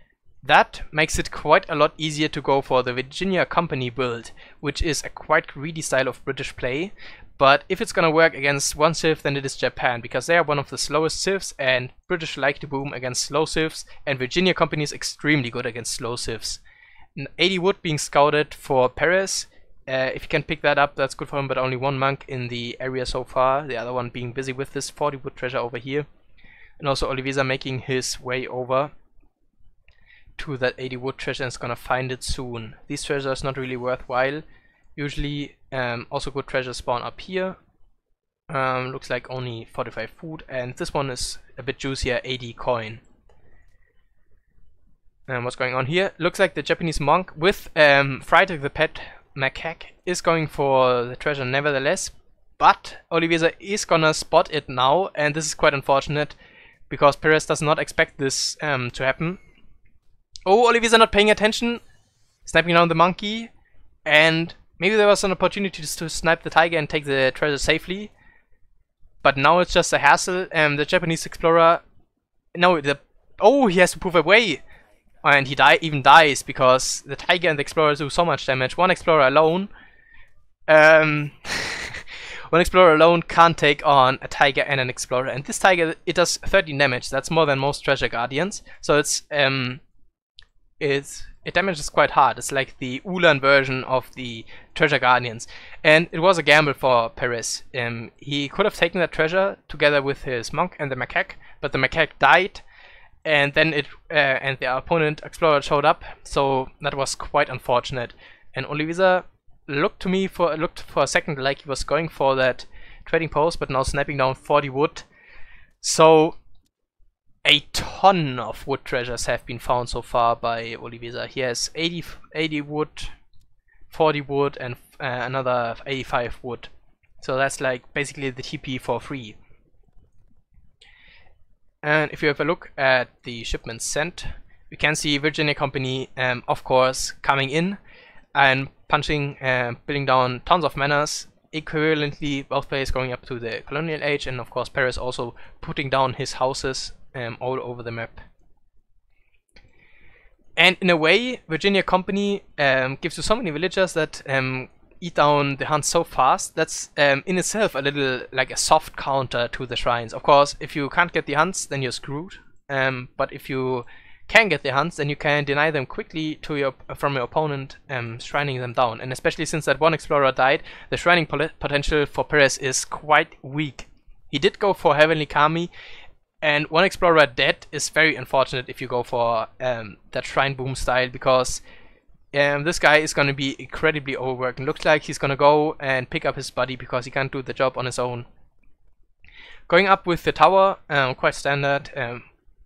that makes it quite a lot easier to go for the Virginia Company build, which is a quite greedy style of British play. But if it's gonna work against one civ, then it is Japan, because they are one of the slowest civs, and British like to boom against slow civs, and Virginia Company is extremely good against slow civs. 80 wood being scouted for Pérez. If you can pick that up, that's good for him, but only 1 monk in the area so far, the other one being busy with this 40 wood treasure over here. And also Oliveza making his way over to that 80 wood treasure and is gonna find it soon. These treasures not really worthwhile. Usually also good treasures spawn up here. Looks like only 45 food, and this one is a bit juicier, 80 coin. And what's going on here? Looks like the Japanese monk with Freitag the pet macaque is going for the treasure nevertheless, but Oliveza is gonna spot it now, and this is quite unfortunate because Pérez does not expect this to happen. Oh, Oliveza not paying attention, sniping down the monkey, and maybe there was an opportunity to snipe the tiger and take the treasure safely, but now it's just a hassle. The Japanese explorer, no, oh, he has to move away, and he even dies because the tiger and the explorer do so much damage. One explorer alone, one explorer alone can't take on a tiger and an explorer, and this tiger, it does 13 damage. That's more than most treasure guardians, so it damages quite hard. It's like the Ulan version of the treasure guardians, and it was a gamble for Pérez. He could have taken that treasure together with his monk and the macaque, but the macaque died, and then and the opponent explorer showed up, so that was quite unfortunate. And Oliveza looked for a second like he was going for that trading post, but now snapping down 40 wood. So a ton of wood treasures have been found so far by Oliveza. He has 80 wood, 40 wood, and another 85 wood. So that's like basically the TP for free. And if you have a look at the shipments sent, we can see Virginia Company, of course, coming in and punching, building down tons of manors. Equivalently, both players going up to the colonial age, and of course Pérez also putting down his houses all over the map. And in a way, Virginia Company gives you so many villagers that eat down the hunts so fast. That's in itself a little like a soft counter to the shrines. Of course, if you can't get the hunts, then you're screwed. But if you can get the hunts, then you can deny them quickly to from your opponent, shrining them down. And especially since that one explorer died, the shrining potential for Pérez is quite weak. He did go for Heavenly Kami, and one explorer dead is very unfortunate if you go for that shrine boom style, because this guy is going to be incredibly overworked. It looks like he's going to go and pick up his body because he can't do the job on his own. Going up with the tower, quite standard.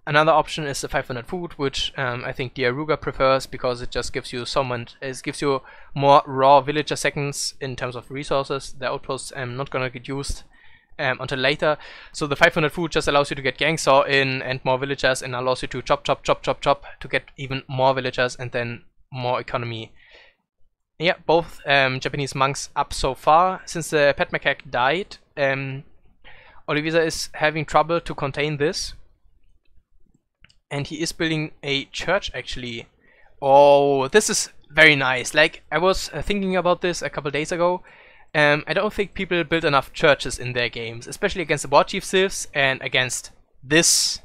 Another option is the 500 food, which I think the Aruga prefers because it just gives you it gives you more raw villager seconds in terms of resources. The outposts not going to get used until later. So the 500 food just allows you to get gang saw in and more villagers, and allows you to chop to get even more villagers and then more economy. Yeah, both Japanese monks up so far. Since the pet macaque died, Oliveza is having trouble to contain this. And he is building a church actually. Oh, this is very nice. Like, I was thinking about this a couple days ago. I don't think people build enough churches in their games, especially against the War Chief civs and against this.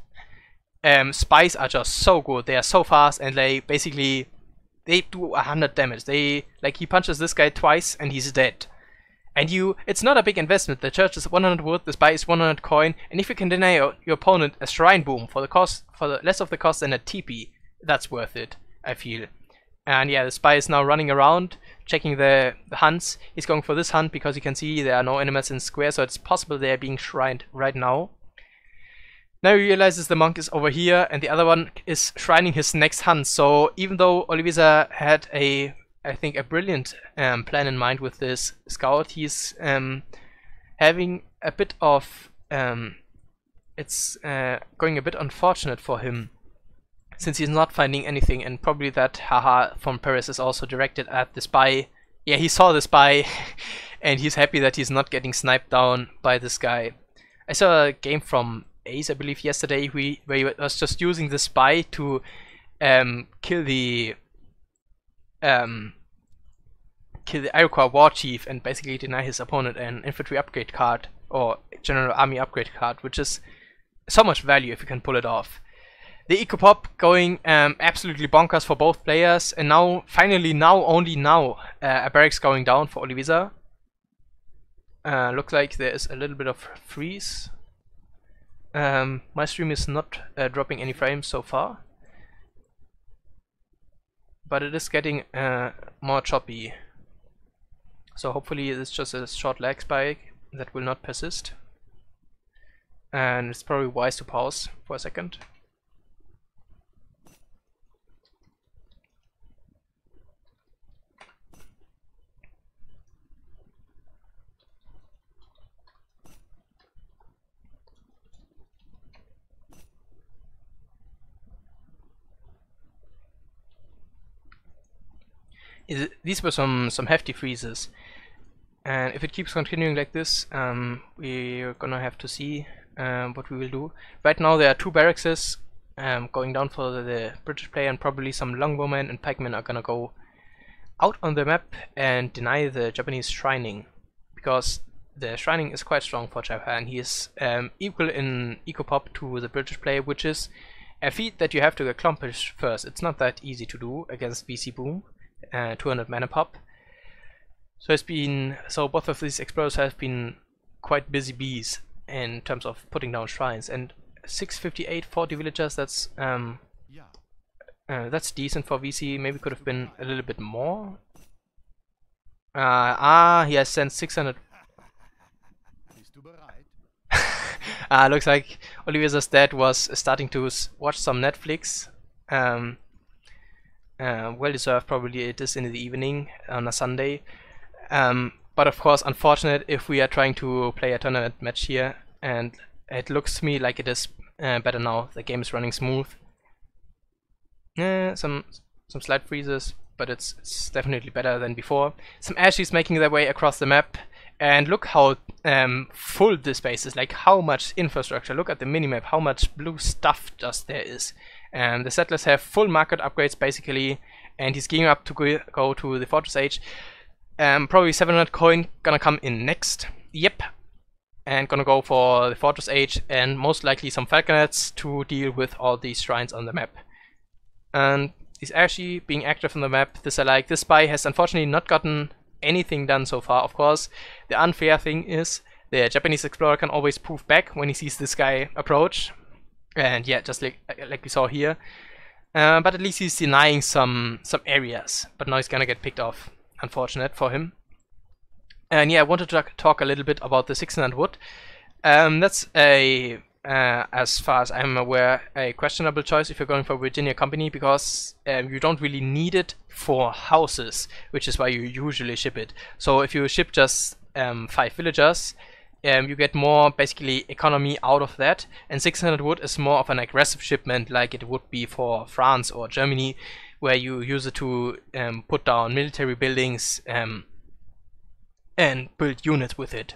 Spies are just so good. They are so fast, and they basically they do 100 damage. They, like, he punches this guy twice and he's dead. And it's not a big investment. The church is 100 wood, the spy is 100 coin, and if you can deny your opponent a shrine boom for the less of the cost than a TP, that's worth it, I feel. And yeah, the spy is now running around, checking the hunts. He's going for this hunt because you can see there are no enemies in square, so it's possible they are being shrined right now. Now he realizes the monk is over here, and the other one is shrining his next hunt. So even though Oliveza had I think a brilliant plan in mind with this scout, he's having a bit of it's going a bit unfortunate for him, since he's not finding anything, and probably that haha from Pérez is also directed at the spy. Yeah, he saw the spy and he's happy that he's not getting sniped down by this guy. I saw a game from Ace, I believe, yesterday where he was just using the spy to kill the Iroquois war chief and basically deny his opponent an infantry upgrade card or general army upgrade card, which is so much value if you can pull it off. The Eco Pop going absolutely bonkers for both players, and now, finally, only now, a barracks going down for Oliveza. Looks like there is a little bit of freeze. My stream is not dropping any frames so far, but it is getting more choppy. So hopefully it's just a short lag spike that will not persist. And it's probably wise to pause for a second. These were some hefty freezes, and if it keeps continuing like this, we're gonna have to see what we will do. Right now there are two barracks going down for the British player, and probably some longbowmen and pikemen are gonna go out on the map and deny the Japanese shrining, because the shrining is quite strong for Japan. He is equal in Eco Pop to the British player, which is a feat that you have to accomplish first. It's not that easy to do against VC Boom. 200 mana pop. So both of these explorers have been quite busy bees in terms of putting down shrines, and 658 40 villagers, that's decent for VC. Maybe could have been a little bit more. He has sent 600. Looks like Oliveza's dad was starting to watch some Netflix. Well deserved, probably it is in the evening on a Sunday. But of course unfortunate if we are trying to play a tournament match here, and it looks to me like it is better now. The game is running smooth. Some slight freezes, but it's definitely better than before. Some Ashies making their way across the map, and look how full this base is, like how much infrastructure. Look at the minimap, how much blue stuff just there is. The settlers have full market upgrades basically, and he's gearing up to go to the Fortress Age. Probably 700 coin gonna come in next. Yep. And gonna go for the Fortress Age, and most likely some Falconets to deal with all these shrines on the map. And he's actually being active on the map. This I like. This spy has unfortunately not gotten anything done so far. Of course, the unfair thing is the Japanese explorer can always poof back when he sees this guy approach. And yeah, just like we saw here. But at least he's denying some areas. But now he's gonna get picked off. Unfortunate for him. And yeah, I wanted to talk a little bit about the 600 wood. That's as far as I'm aware, a questionable choice if you're going for Virginia Company, because you don't really need it for houses, which is why you usually ship it. So if you ship just 5 villagers, you get more basically economy out of that, and 600 wood is more of an aggressive shipment like it would be for France or Germany, where you use it to put down military buildings and build units with it.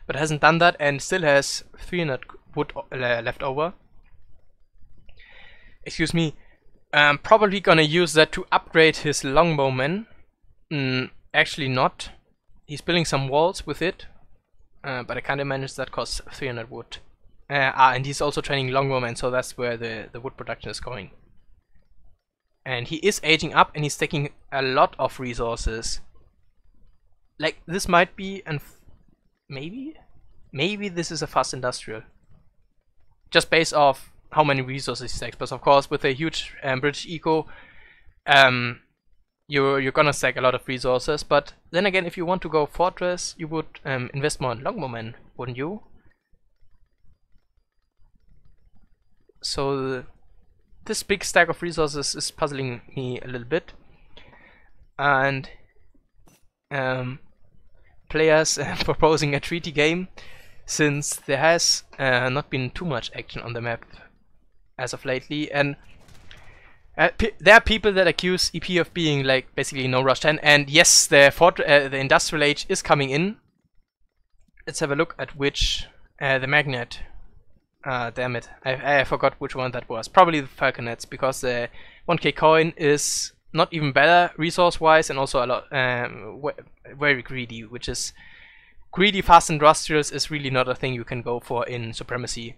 But hasn't done that and still has 300 wood left over. Excuse me. Probably gonna use that to upgrade his longbowmen. Actually not. He's building some walls with it, but I can't imagine that costs 300 wood. And he's also training longbowmen, so that's where the wood production is going. And he is aging up, and he's taking a lot of resources. Like, this might be, and maybe this is a fast industrial. Just based off how many resources he stacks. But of course, with a huge British eco, you're gonna stack a lot of resources. But then again, if you want to go fortress, you would invest more in longbowmen, wouldn't you? So this big stack of resources is puzzling me a little bit, and players proposing a treaty game, since there has not been too much action on the map as of lately. And there are people that accuse EP of being like basically no rush 10, and yes, the industrial age is coming in. Let's have a look at which the magnet. Damn it, I forgot which one that was. Probably the Falconets, because the 1k coin is not even better resource wise, and also a lot very greedy, which is greedy fast industrials is really not a thing you can go for in Supremacy.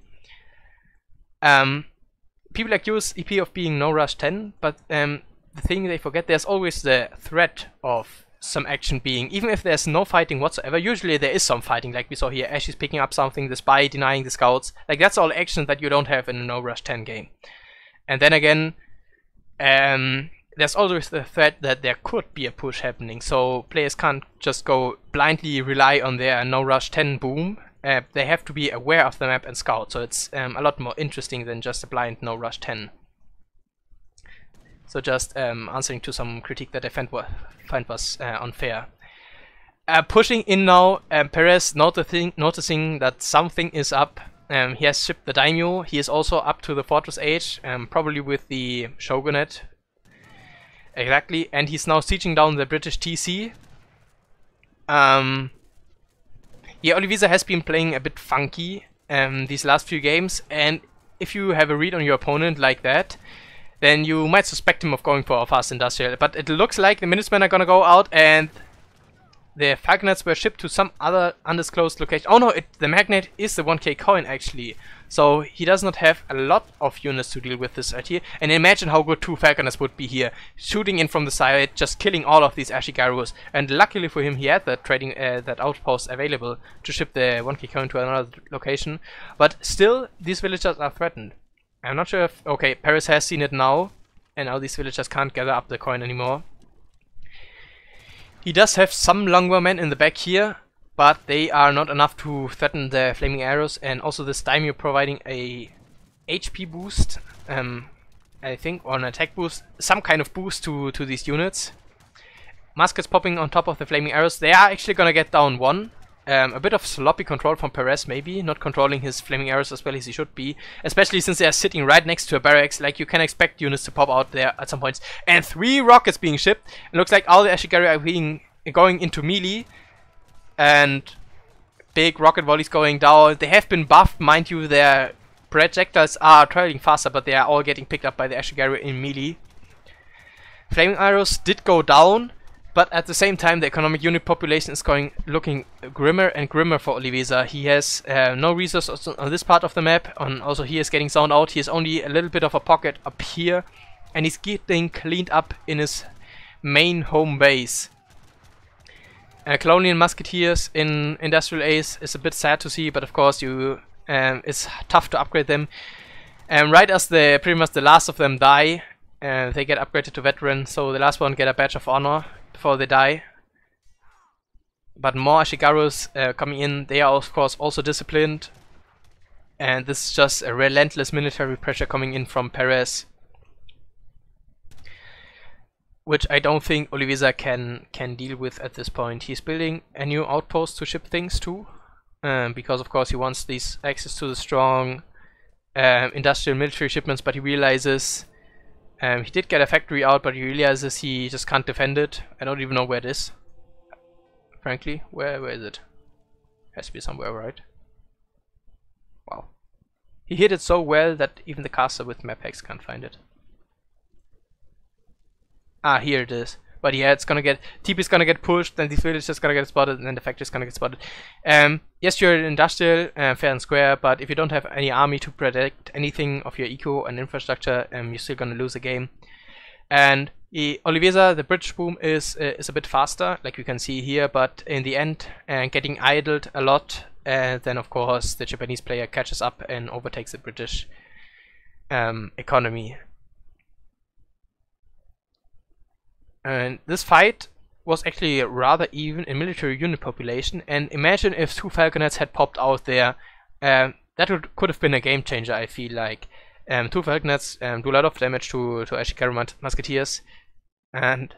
People accuse EP of being no rush 10, but the thing they forget, there's always the threat of some action being, even if there's no fighting whatsoever. Usually there is some fighting, like we saw here. Ash is picking up something, the spy denying the scouts. Like, that's all action that you don't have in a no rush 10 game. And then again, there's always the threat that there could be a push happening, so players can't just go blindly rely on their no rush 10 boom. They have to be aware of the map and scout, so it's a lot more interesting than just a blind no rush 10. So just answering to some critique that I find was unfair. Pushing in now, Pérez noticing that something is up. He has shipped the daimyo. He is also up to the fortress age, probably with the shogunate. Exactly, and he's now sieging down the British TC. Yeah, Oliveza has been playing a bit funky these last few games, and if you have a read on your opponent like that, then you might suspect him of going for a fast industrial. But it looks like the Minutemen are gonna go out, and the Falconets were shipped to some other undisclosed location. Oh no, the magnet is the 1k coin actually. So he does not have a lot of units to deal with this right here. And imagine how good 2 Falconets would be here. Shooting in from the side, just killing all of these Ashigarus. And luckily for him, he had that trading that outpost available to ship the 1k coin to another location. But still, these villagers are threatened. I'm not sure if... Okay, Pérez has seen it now. And now these villagers can't gather up the coin anymore. He does have some longbowmen in the back here, but they are not enough to threaten the flaming arrows. And also this daimyo providing a HP boost, I think, or an attack boost, some kind of boost to these units. Muskets popping on top of the flaming arrows. They are actually gonna get down one. A bit of sloppy control from Pérez, maybe, not controlling his flaming arrows as well as he should be, especially since they are sitting right next to a barracks. Like, you can expect units to pop out there at some points. And 3 rockets being shipped. It looks like all the Ashigaru are going into melee, and big rocket volleys going down. They have been buffed, mind you. Their projectiles are traveling faster, but they are all getting picked up by the Ashigaru in melee. Flaming arrows did go down, but at the same time, the economic unit population is looking grimmer and grimmer for Oliveza. He has no resources on this part of the map. Also, he is getting zoned out. He has only a little bit of a pocket up here, and he's getting cleaned up in his main home base. Colonial musketeers in Industrial Ace is a bit sad to see, but of course, it's tough to upgrade them. Right as pretty much the last of them die, they get upgraded to veteran. So the last one get a badge of honor before they die. But more Ashigarus coming in. They are of course also disciplined, and this is just a relentless military pressure coming in from Pérez, which I don't think Oliveza can deal with at this point. He's building a new outpost to ship things to, because of course he wants these access to the strong industrial military shipments, but he realizes he did get a factory out, but he realizes he just can't defend it. I don't even know where it is. Frankly, where is it? Has to be somewhere, right? Wow. He hit it so well that even the caster with map hacks can't find it. Ah, here it is. But yeah, it's gonna get... TP is gonna get pushed, then these villagers gonna get spotted, and then the factory is gonna get spotted. Yes, you're industrial, fair and square, but if you don't have any army to protect anything of your eco and infrastructure, you're still gonna lose a game. And Oliveza, the bridge boom, is a bit faster, like you can see here, but in the end, getting idled a lot, and then of course the Japanese player catches up and overtakes the British economy. And this fight was actually rather even in military unit population, and imagine if 2 Falconets had popped out there. That could have been a game changer, I feel like. 2 Falconets do a lot of damage to Ashikaru Musketeers, and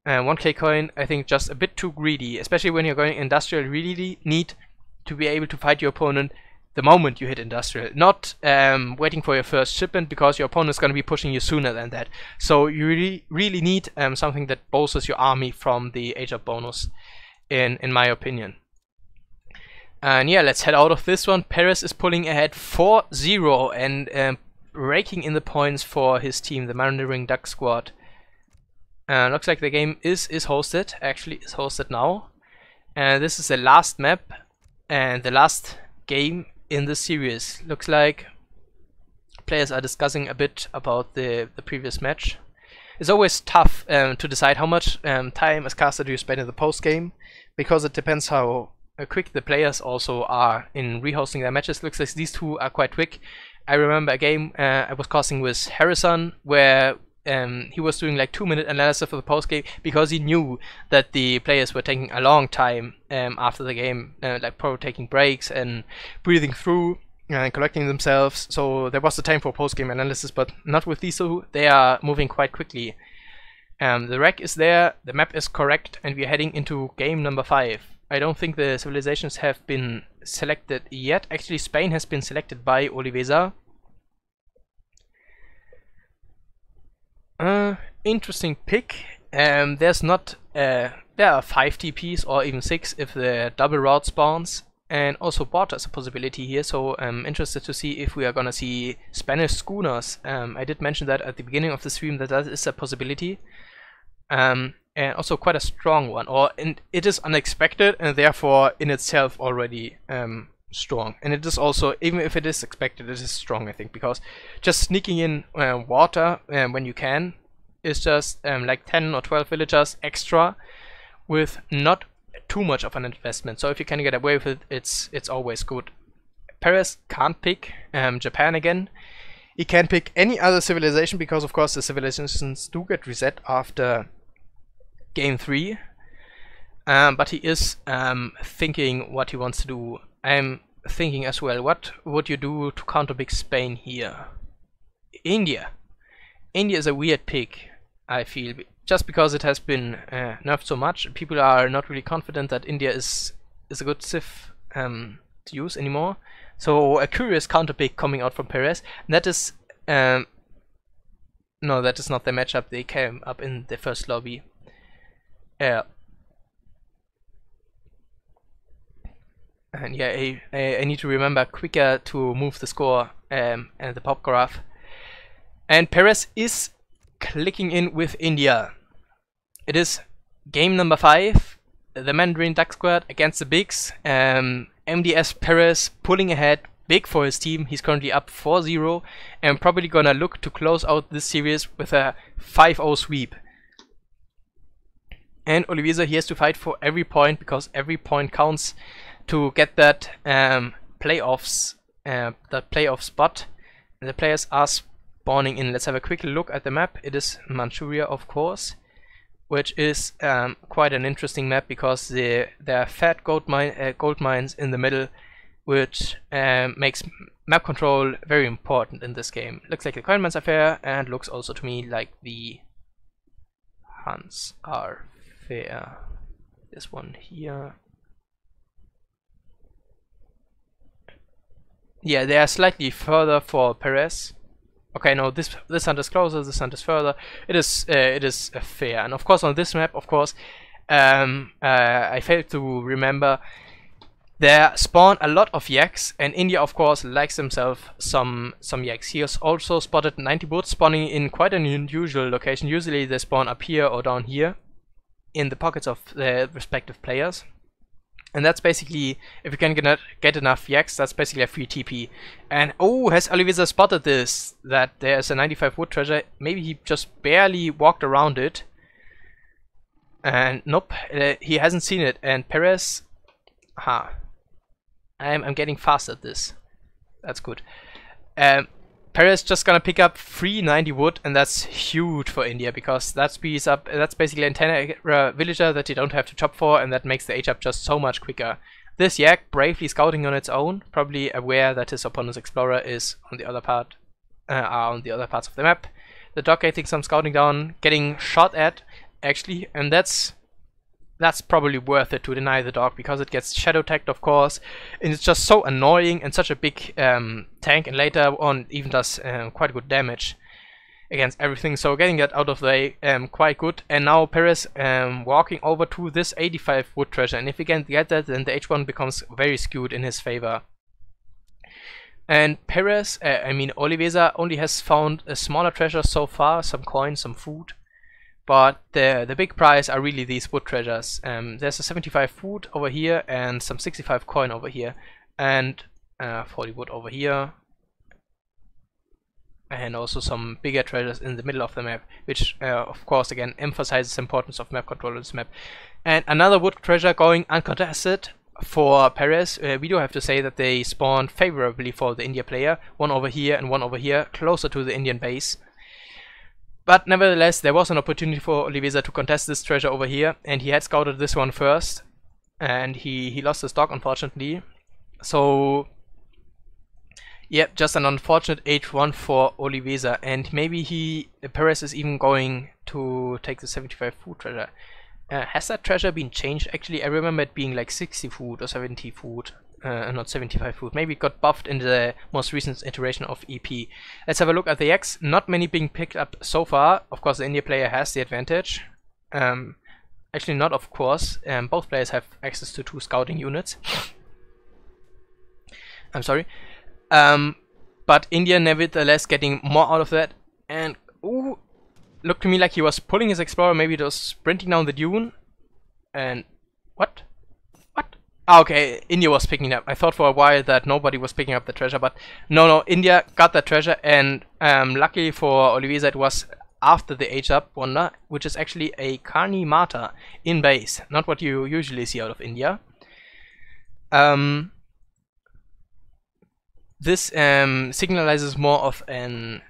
1k coin, I think, just a bit too greedy, especially when you're going industrial. Really need to be able to fight your opponent the moment you hit industrial, not waiting for your first shipment, because your opponent is going to be pushing you sooner than that. So you really need something that bolsters your army from the age up bonus, in my opinion. And yeah, let's head out of this one. Pérez is pulling ahead 4-0 and raking in the points for his team, the Maneuvering Duck Squad. Looks like the game is hosted, actually is hosted now. This is the last map and the last game in the series. Looks like players are discussing a bit about the previous match. It's always tough to decide how much time as caster do you spend in the post game, because it depends how quick the players also are in rehosting their matches. Looks like these two are quite quick. I remember a game I was casting with Harrison where he was doing like 2-minute analysis for the post game, because he knew that the players were taking a long time after the game, like probably taking breaks and breathing through and collecting themselves. So there was the time for post game analysis, but not with these two. They are moving quite quickly. The wreck is there, the map is correct, and we are heading into game number 5. I don't think the civilizations have been selected yet. Actually, Spain has been selected by Oliveza. Interesting pick. There's not there are 5 TPs or even 6 if the double route spawns, and also water is a possibility here. So I'm interested to see if we are gonna see Spanish schooners. I did mention that at the beginning of the stream, that is a possibility, and also quite a strong one, and it is unexpected and therefore in itself already strong. And it is also, even if it is expected, it is strong, I think, because just sneaking in water when you can is just like 10 or 12 villagers extra with not too much of an investment. So if you can get away with it, it's always good. Pérez can't pick Japan again. He can pick any other civilization, because of course the civilizations do get reset after game 3, but he is thinking what he wants to do. I'm thinking as well, what would you do to counter big Spain here? India. India is a weird pick, I feel, just because it has been nerfed so much. People are not really confident that India is a good civ to use anymore. So a curious counter pick coming out from Pérez. That is no, that is not the matchup. They came up in the first lobby. And yeah, I need to remember quicker to move the score and the pop graph. And Pérez is clicking in with India. It is game number 5. The Mandarin Duck Squad against the Bigs. MDS Pérez pulling ahead, big for his team. He's currently up 4-0 and probably gonna look to close out this series with a 5-0 sweep. And Oliveza, he has to fight for every point, because every point counts to get that playoff spot. And the players are spawning in. Let's have a quick look at the map. It is Manchuria, of course, which is quite an interesting map, because there are fat gold mines in the middle, which makes map control very important in this game. Looks like the coin mines are fair, and looks also to me like the Huns are fair. This one here. Yeah, they are slightly further for Pérez. Okay, no, this hunt is closer, this hunt is further. It is fair, and of course on this map, of course, I failed to remember, there spawn a lot of yaks, and India of course likes himself some yaks. He has also spotted 90 boats spawning in quite an unusual location. Usually they spawn up here or down here in the pockets of the respective players. And that's basically, if you can get enough yaks, that's basically a free TP. And oh, has Oliveza spotted this? That there's a 95 wood treasure. Maybe he just barely walked around it. And nope, he hasn't seen it. And Pérez, I'm getting fast at this. That's good. Pérez just gonna pick up 390 wood, and that's huge for India because that speeds up. That's basically an 10 villager that you don't have to chop for, and that makes the H-up just so much quicker. This yak bravely scouting on its own, probably aware that his opponent's explorer is on the other part, on the other parts of the map. The dog getting some scouting down, getting shot at actually, and that's probably worth it to deny the dog because it gets shadow tagged, of course, and it's just so annoying and such a big tank, and later on even does quite good damage against everything. So getting that out of the way, quite good. And now Pérez walking over to this 85 wood treasure, and if he can get that, then the H1 becomes very skewed in his favor. And Pérez, Oliveza only has found a smaller treasure so far, some coins, some food. But the big prize are really these wood treasures. There's a 75 food over here and some 65 coin over here, and 40 wood over here, and also some bigger treasures in the middle of the map, which of course again emphasizes the importance of map control on this map. And another wood treasure going uncontested for Pérez. We do have to say that they spawned favorably for the India player, one over here and one over here, closer to the Indian base. But nevertheless, there was an opportunity for Oliveza to contest this treasure over here, and he had scouted this one first, and he lost his dog, unfortunately. So, yep, just an unfortunate H1 for Oliveza, and maybe Pérez is even going to take the 75 food treasure. Has that treasure been changed? Actually, I remember it being like 60 food or 70 food. Not 75 food. Maybe it got buffed in the most recent iteration of EP. Let's have a look at the X. Not many being picked up so far. Of course, the India player has the advantage. Actually, not of course. Both players have access to 2 scouting units. I'm sorry. But India nevertheless getting more out of that. And ooh, looked to me like he was pulling his explorer. Maybe it was sprinting down the dune. And what? Okay, India was picking it up. I thought for a while that nobody was picking up the treasure, but no, India got that treasure, and luckily for Oliveza it was after the H-up wonder, which is actually a Carni Mata in base, not what you usually see out of India. This signalizes more of an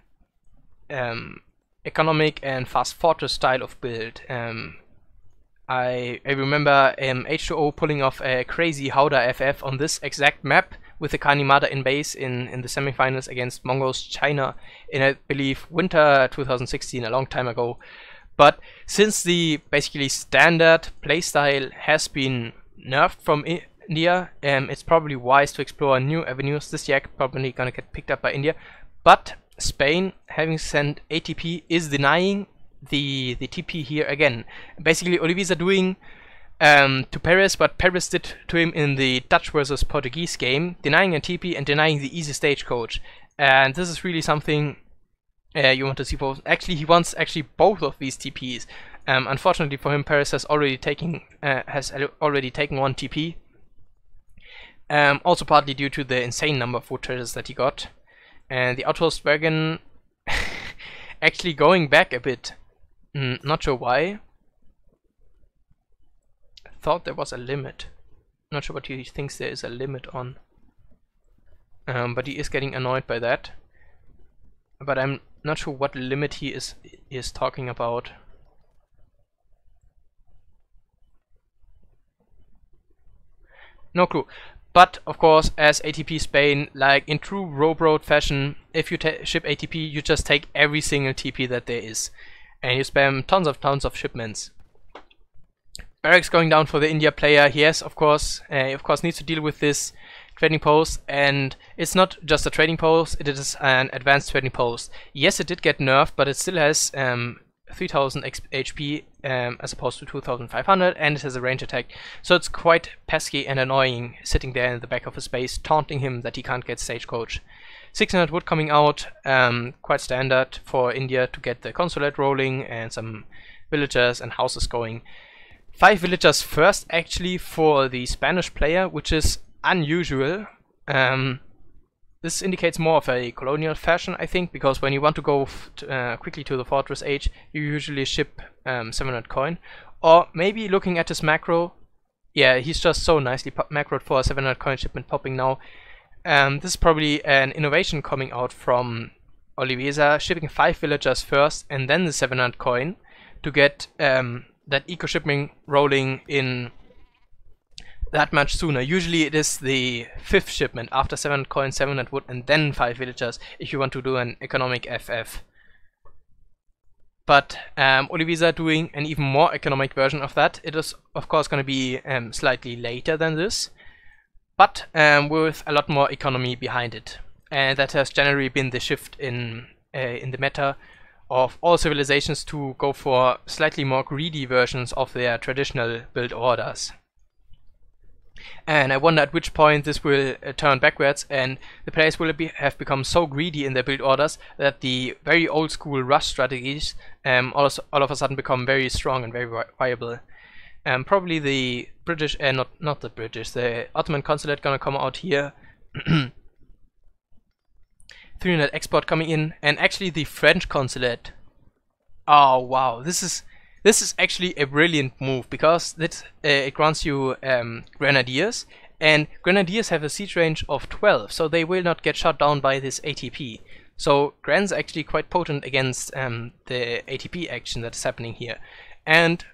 economic and fast fortress style of build. I remember H2O pulling off a crazy Howdah FF on this exact map with the Kanimata in base in the semifinals against Mongols China in, I believe, winter 2016, a long time ago. But since the basically standard playstyle has been nerfed from India, it's probably wise to explore new avenues. This yak probably gonna get picked up by India, but Spain, having sent ATP, is denying the TP here again. Basically Oliveza doing to Pérez what Pérez did to him in the Dutch versus Portuguese game, denying a TP and denying the easy stagecoach. And this is really something you want to see both. Actually, he wants both of these TPs. Unfortunately for him, Pérez has already taken one TP. Also partly due to the insane number of wood treasures that he got. And the Outpost Wagon actually going back a bit. Not sure why. Thought there was a limit. Not sure what he thinks there is a limit on. But he is getting annoyed by that. But I'm not sure what limit he is talking about. No clue. But of course, as ATP Spain, like in true Road fashion, if you ship ATP, you just take every single TP that there is, and you spam tons of shipments. Pérez going down for the India player. He has, of course, needs to deal with this trading post, and it's not just a trading post; it is an advanced trading post. Yes, it did get nerfed, but it still has 3000 HP as opposed to 2500, and it has a range attack, so it's quite pesky and annoying sitting there in the back of his base, taunting him that he can't get stagecoach. 600 wood coming out, quite standard for India to get the consulate rolling and some villagers and houses going. 5 villagers first actually for the Spanish player, which is unusual. This indicates more of a colonial fashion, I think, because when you want to go quickly to the Fortress Age, you usually ship 700 coin. Or maybe looking at his macro, yeah, he's just so nicely macroed for a 700 coin shipment popping now. This is probably an innovation coming out from Oliveza, shipping 5 villagers first and then the 700 coin to get that eco shipping rolling in that much sooner. Usually it is the 5th shipment after 700 coin, 700 wood, and then 5 villagers if you want to do an economic FF. But Oliveza doing an even more economic version of that. It is of course going to be slightly later than this, but with a lot more economy behind it. And that has generally been the shift in the meta of all civilizations to go for slightly more greedy versions of their traditional build orders. And I wonder at which point this will turn backwards and the players will have become so greedy in their build orders that the very old school rush strategies all of a sudden become very strong and very viable. Probably the British, not the British, the Ottoman consulate gonna come out here. 300 export coming in, and actually the French consulate. Oh wow, this is actually a brilliant move because it grants you grenadiers, and grenadiers have a siege range of 12, so they will not get shot down by this ATP. So Gren's actually quite potent against the ATP action that is happening here, and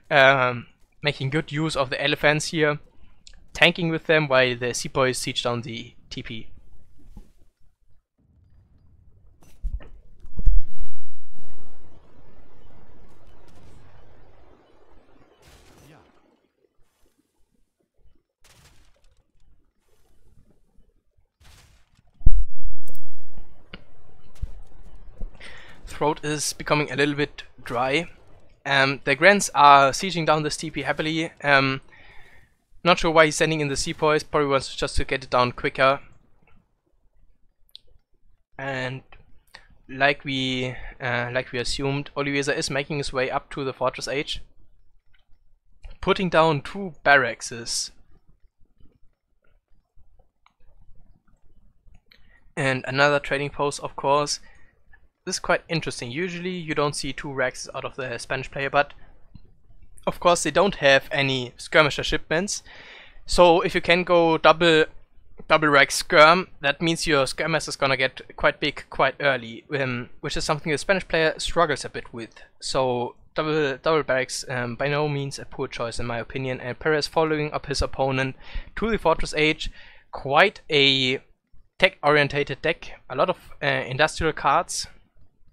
making good use of the elephants here, tanking with them while the sepoys siege down the TP. Throat is becoming a little bit dry. The Grants are sieging down this TP happily. Not sure why he's sending in the sepoys, probably wants just to get it down quicker. And like we assumed, Oliveza is making his way up to the Fortress Age, putting down 2 barracks and another trading post, of course. This is quite interesting. Usually you don't see 2 racks out of the Spanish player, but of course they don't have any skirmisher shipments. So if you can go double rack skirm, that means your skirmish is gonna get quite big quite early, which is something the Spanish player struggles a bit with. So double barracks by no means a poor choice in my opinion. And Pérez following up his opponent to the Fortress Age, quite a tech-orientated deck, a lot of industrial cards.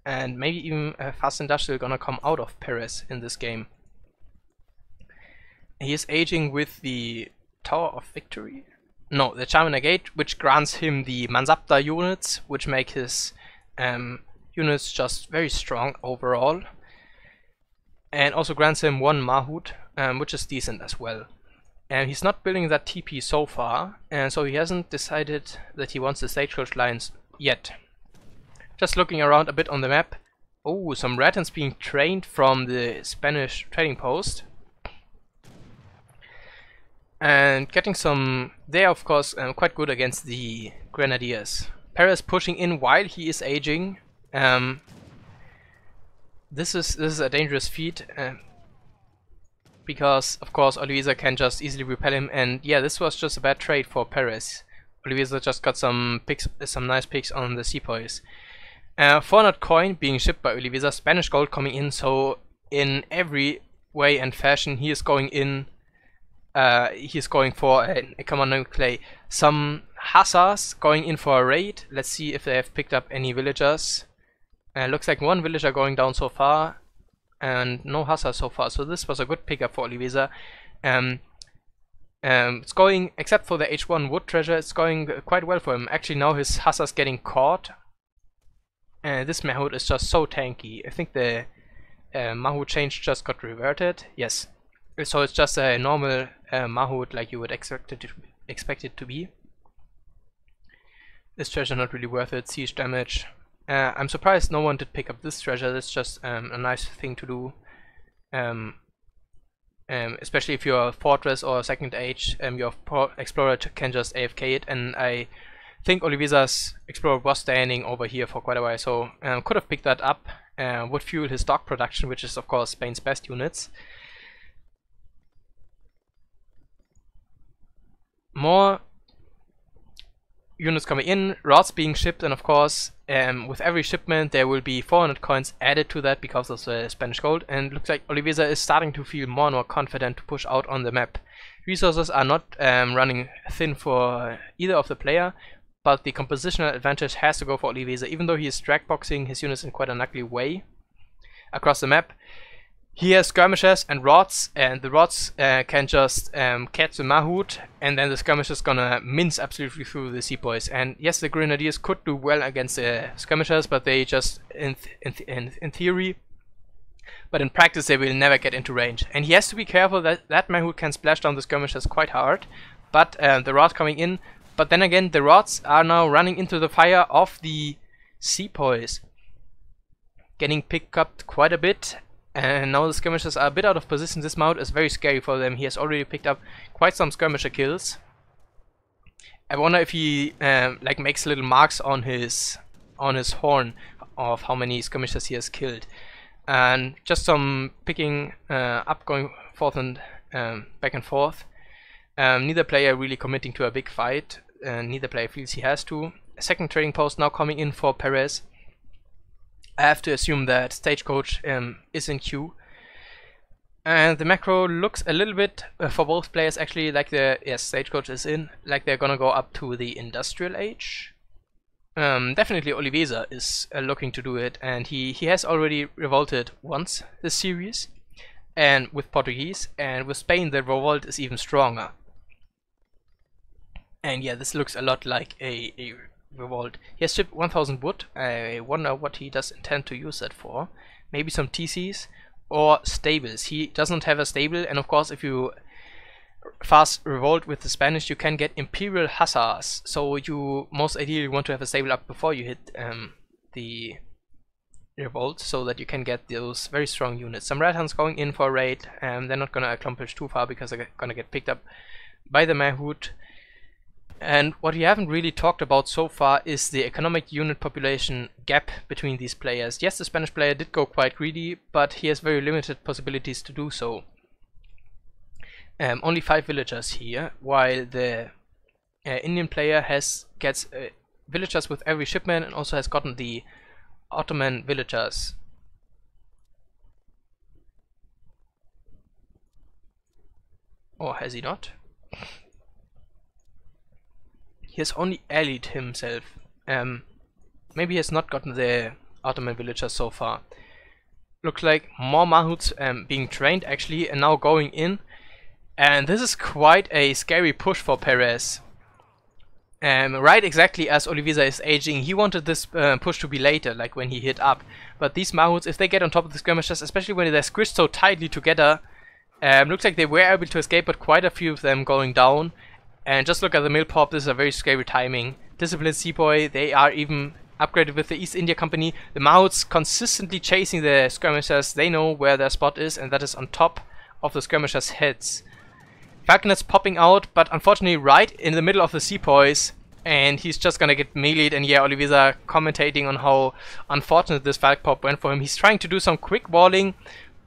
And maybe even a fast industrial gonna come out of Pérez in this game. He is aging with the Tower of Victory? No, the Charmina Gate, which grants him the Mansapta units, which make his units just very strong overall. And also grants him 1 Mahut, which is decent as well. And he's not building that TP so far, and so he hasn't decided that he wants the stagecoach lines yet. Just looking around a bit on the map. Oh, some Ratans being trained from the Spanish trading post. And getting some... They are of course quite good against the Grenadiers. Pérez pushing in while he is aging. This is a dangerous feat. Because of course Oliveza can just easily repel him, and yeah, this was just a bad trade for Pérez. Oliveza just got some nice picks on the sepoys. 400 coin being shipped by Oliveza, Spanish gold coming in, so in every way and fashion he is going in. He is going for an economic play. Some hussars going in for a raid. Let's see if they have picked up any villagers. Looks like 1 villager going down so far, and no hussars so far. So this was a good pickup for Oliveza. It's going, except for the H1 wood treasure, it's going quite well for him. Actually now his hussars getting caught. This Mahut is just so tanky. I think the Mahut change just got reverted. Yes. So it's just a normal Mahut like you would expect it to be. This treasure not really worth it. Siege damage. I'm surprised no one did pick up this treasure. That's just a nice thing to do. especially if you're a Fortress or Second Age, your Explorer can just AFK it, and I think Oliveza's Explorer was standing over here for quite a while, so could have picked that up, would fuel his stock production, which is of course Spain's best units. More units coming in, rods being shipped, and of course with every shipment there will be 400 coins added to that because of the Spanish gold, and looks like Oliveza is starting to feel more and more confident to push out on the map. Resources are not running thin for either of the player, but the compositional advantage has to go for Oliveza, even though he is drag boxing his units in quite an ugly way across the map. He has skirmishers and rods, and the rods can just catch the Mahout, and then the skirmishers gonna mince absolutely through the sepoys. And yes, the grenadiers could do well against the skirmishers, but they just in theory, but in practice they will never get into range. And he has to be careful that that Mahout can splash down the skirmishers quite hard. But the rods coming in, but then again the rods are now running into the fire of the sepoys, getting picked up quite a bit. And now the skirmishers are a bit out of position. This Mahout is very scary for them. He has already picked up quite some skirmisher kills. I wonder if he like makes little marks on his horn of how many skirmishers he has killed. And just some picking up, going forth and back and forth. Neither player really committing to a big fight. Neither player feels he has to. A second trading post now coming in for Pérez. I have to assume that Stagecoach is in queue. And the macro looks a little bit, for both players actually, like Stagecoach is in, like they're gonna go up to the Industrial Age. Definitely Oliveza is looking to do it, and he has already revolted once this series, and with Portuguese, and with Spain the revolt is even stronger. And yeah, this looks a lot like a revolt. He has shipped 1000 wood. I wonder what he does intend to use that for. Maybe some TCs or stables. He doesn't have a stable, and of course if you fast revolt with the Spanish you can get Imperial Hussars, so you most ideally want to have a stable up before you hit the revolt, so that you can get those very strong units. Some Red Hunts going in for a raid, they're not gonna accomplish too far because they're gonna get picked up by the Mahout. And what we haven't really talked about so far is the economic unit population gap between these players. Yes, the Spanish player did go quite greedy, but he has very limited possibilities to do so. Only 5 villagers here, while the Indian player gets villagers with every shipment, and also has gotten the Ottoman villagers. Or has he not? He has only allied himself. Maybe he has not gotten the Ottoman villagers so far. Looks like more Mahouts being trained actually, and now going in. And this is quite a scary push for Pérez. Right exactly as Oliveza is aging, he wanted this push to be later, like when he hit up. But these Mahouts, if they get on top of the skirmishers, especially when they're squished so tightly together, looks like they were able to escape, but quite a few of them going down. And just look at the mill pop, this is a very scary timing. Disciplined Sepoy, they are even upgraded with the East India Company. The Mahouts consistently chasing the skirmishers, they know where their spot is, and that is on top of the skirmishers' heads. Falconet's popping out, but unfortunately right in the middle of the Sepoys, and he's just gonna get meleeed. And yeah, Oliveza commentating on how unfortunate this Falc pop went for him. He's trying to do some quick walling,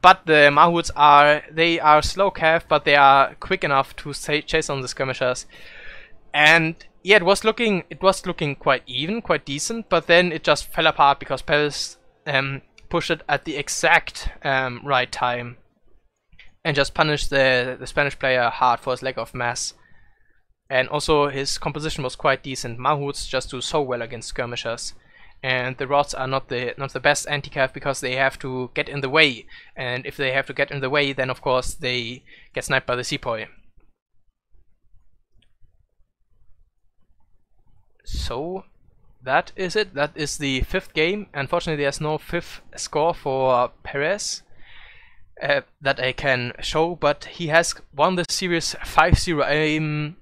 but the Mahouts are slow calf, but they are quick enough to chase on the skirmishers. And yeah, it was looking quite even, quite decent, but then it just fell apart because Pérez pushed it at the exact right time and just punished the Spanish player hard for his lack of mass. And also his composition was quite decent. Mahouts just do so well against skirmishers. And the rods are not the best anti-cav because they have to get in the way, and if they have to get in the way, then of course they get sniped by the Sepoy. So that is it. That is the 5th game. Unfortunately, there's no 5th score for Pérez that I can show, but he has won the series 5-0.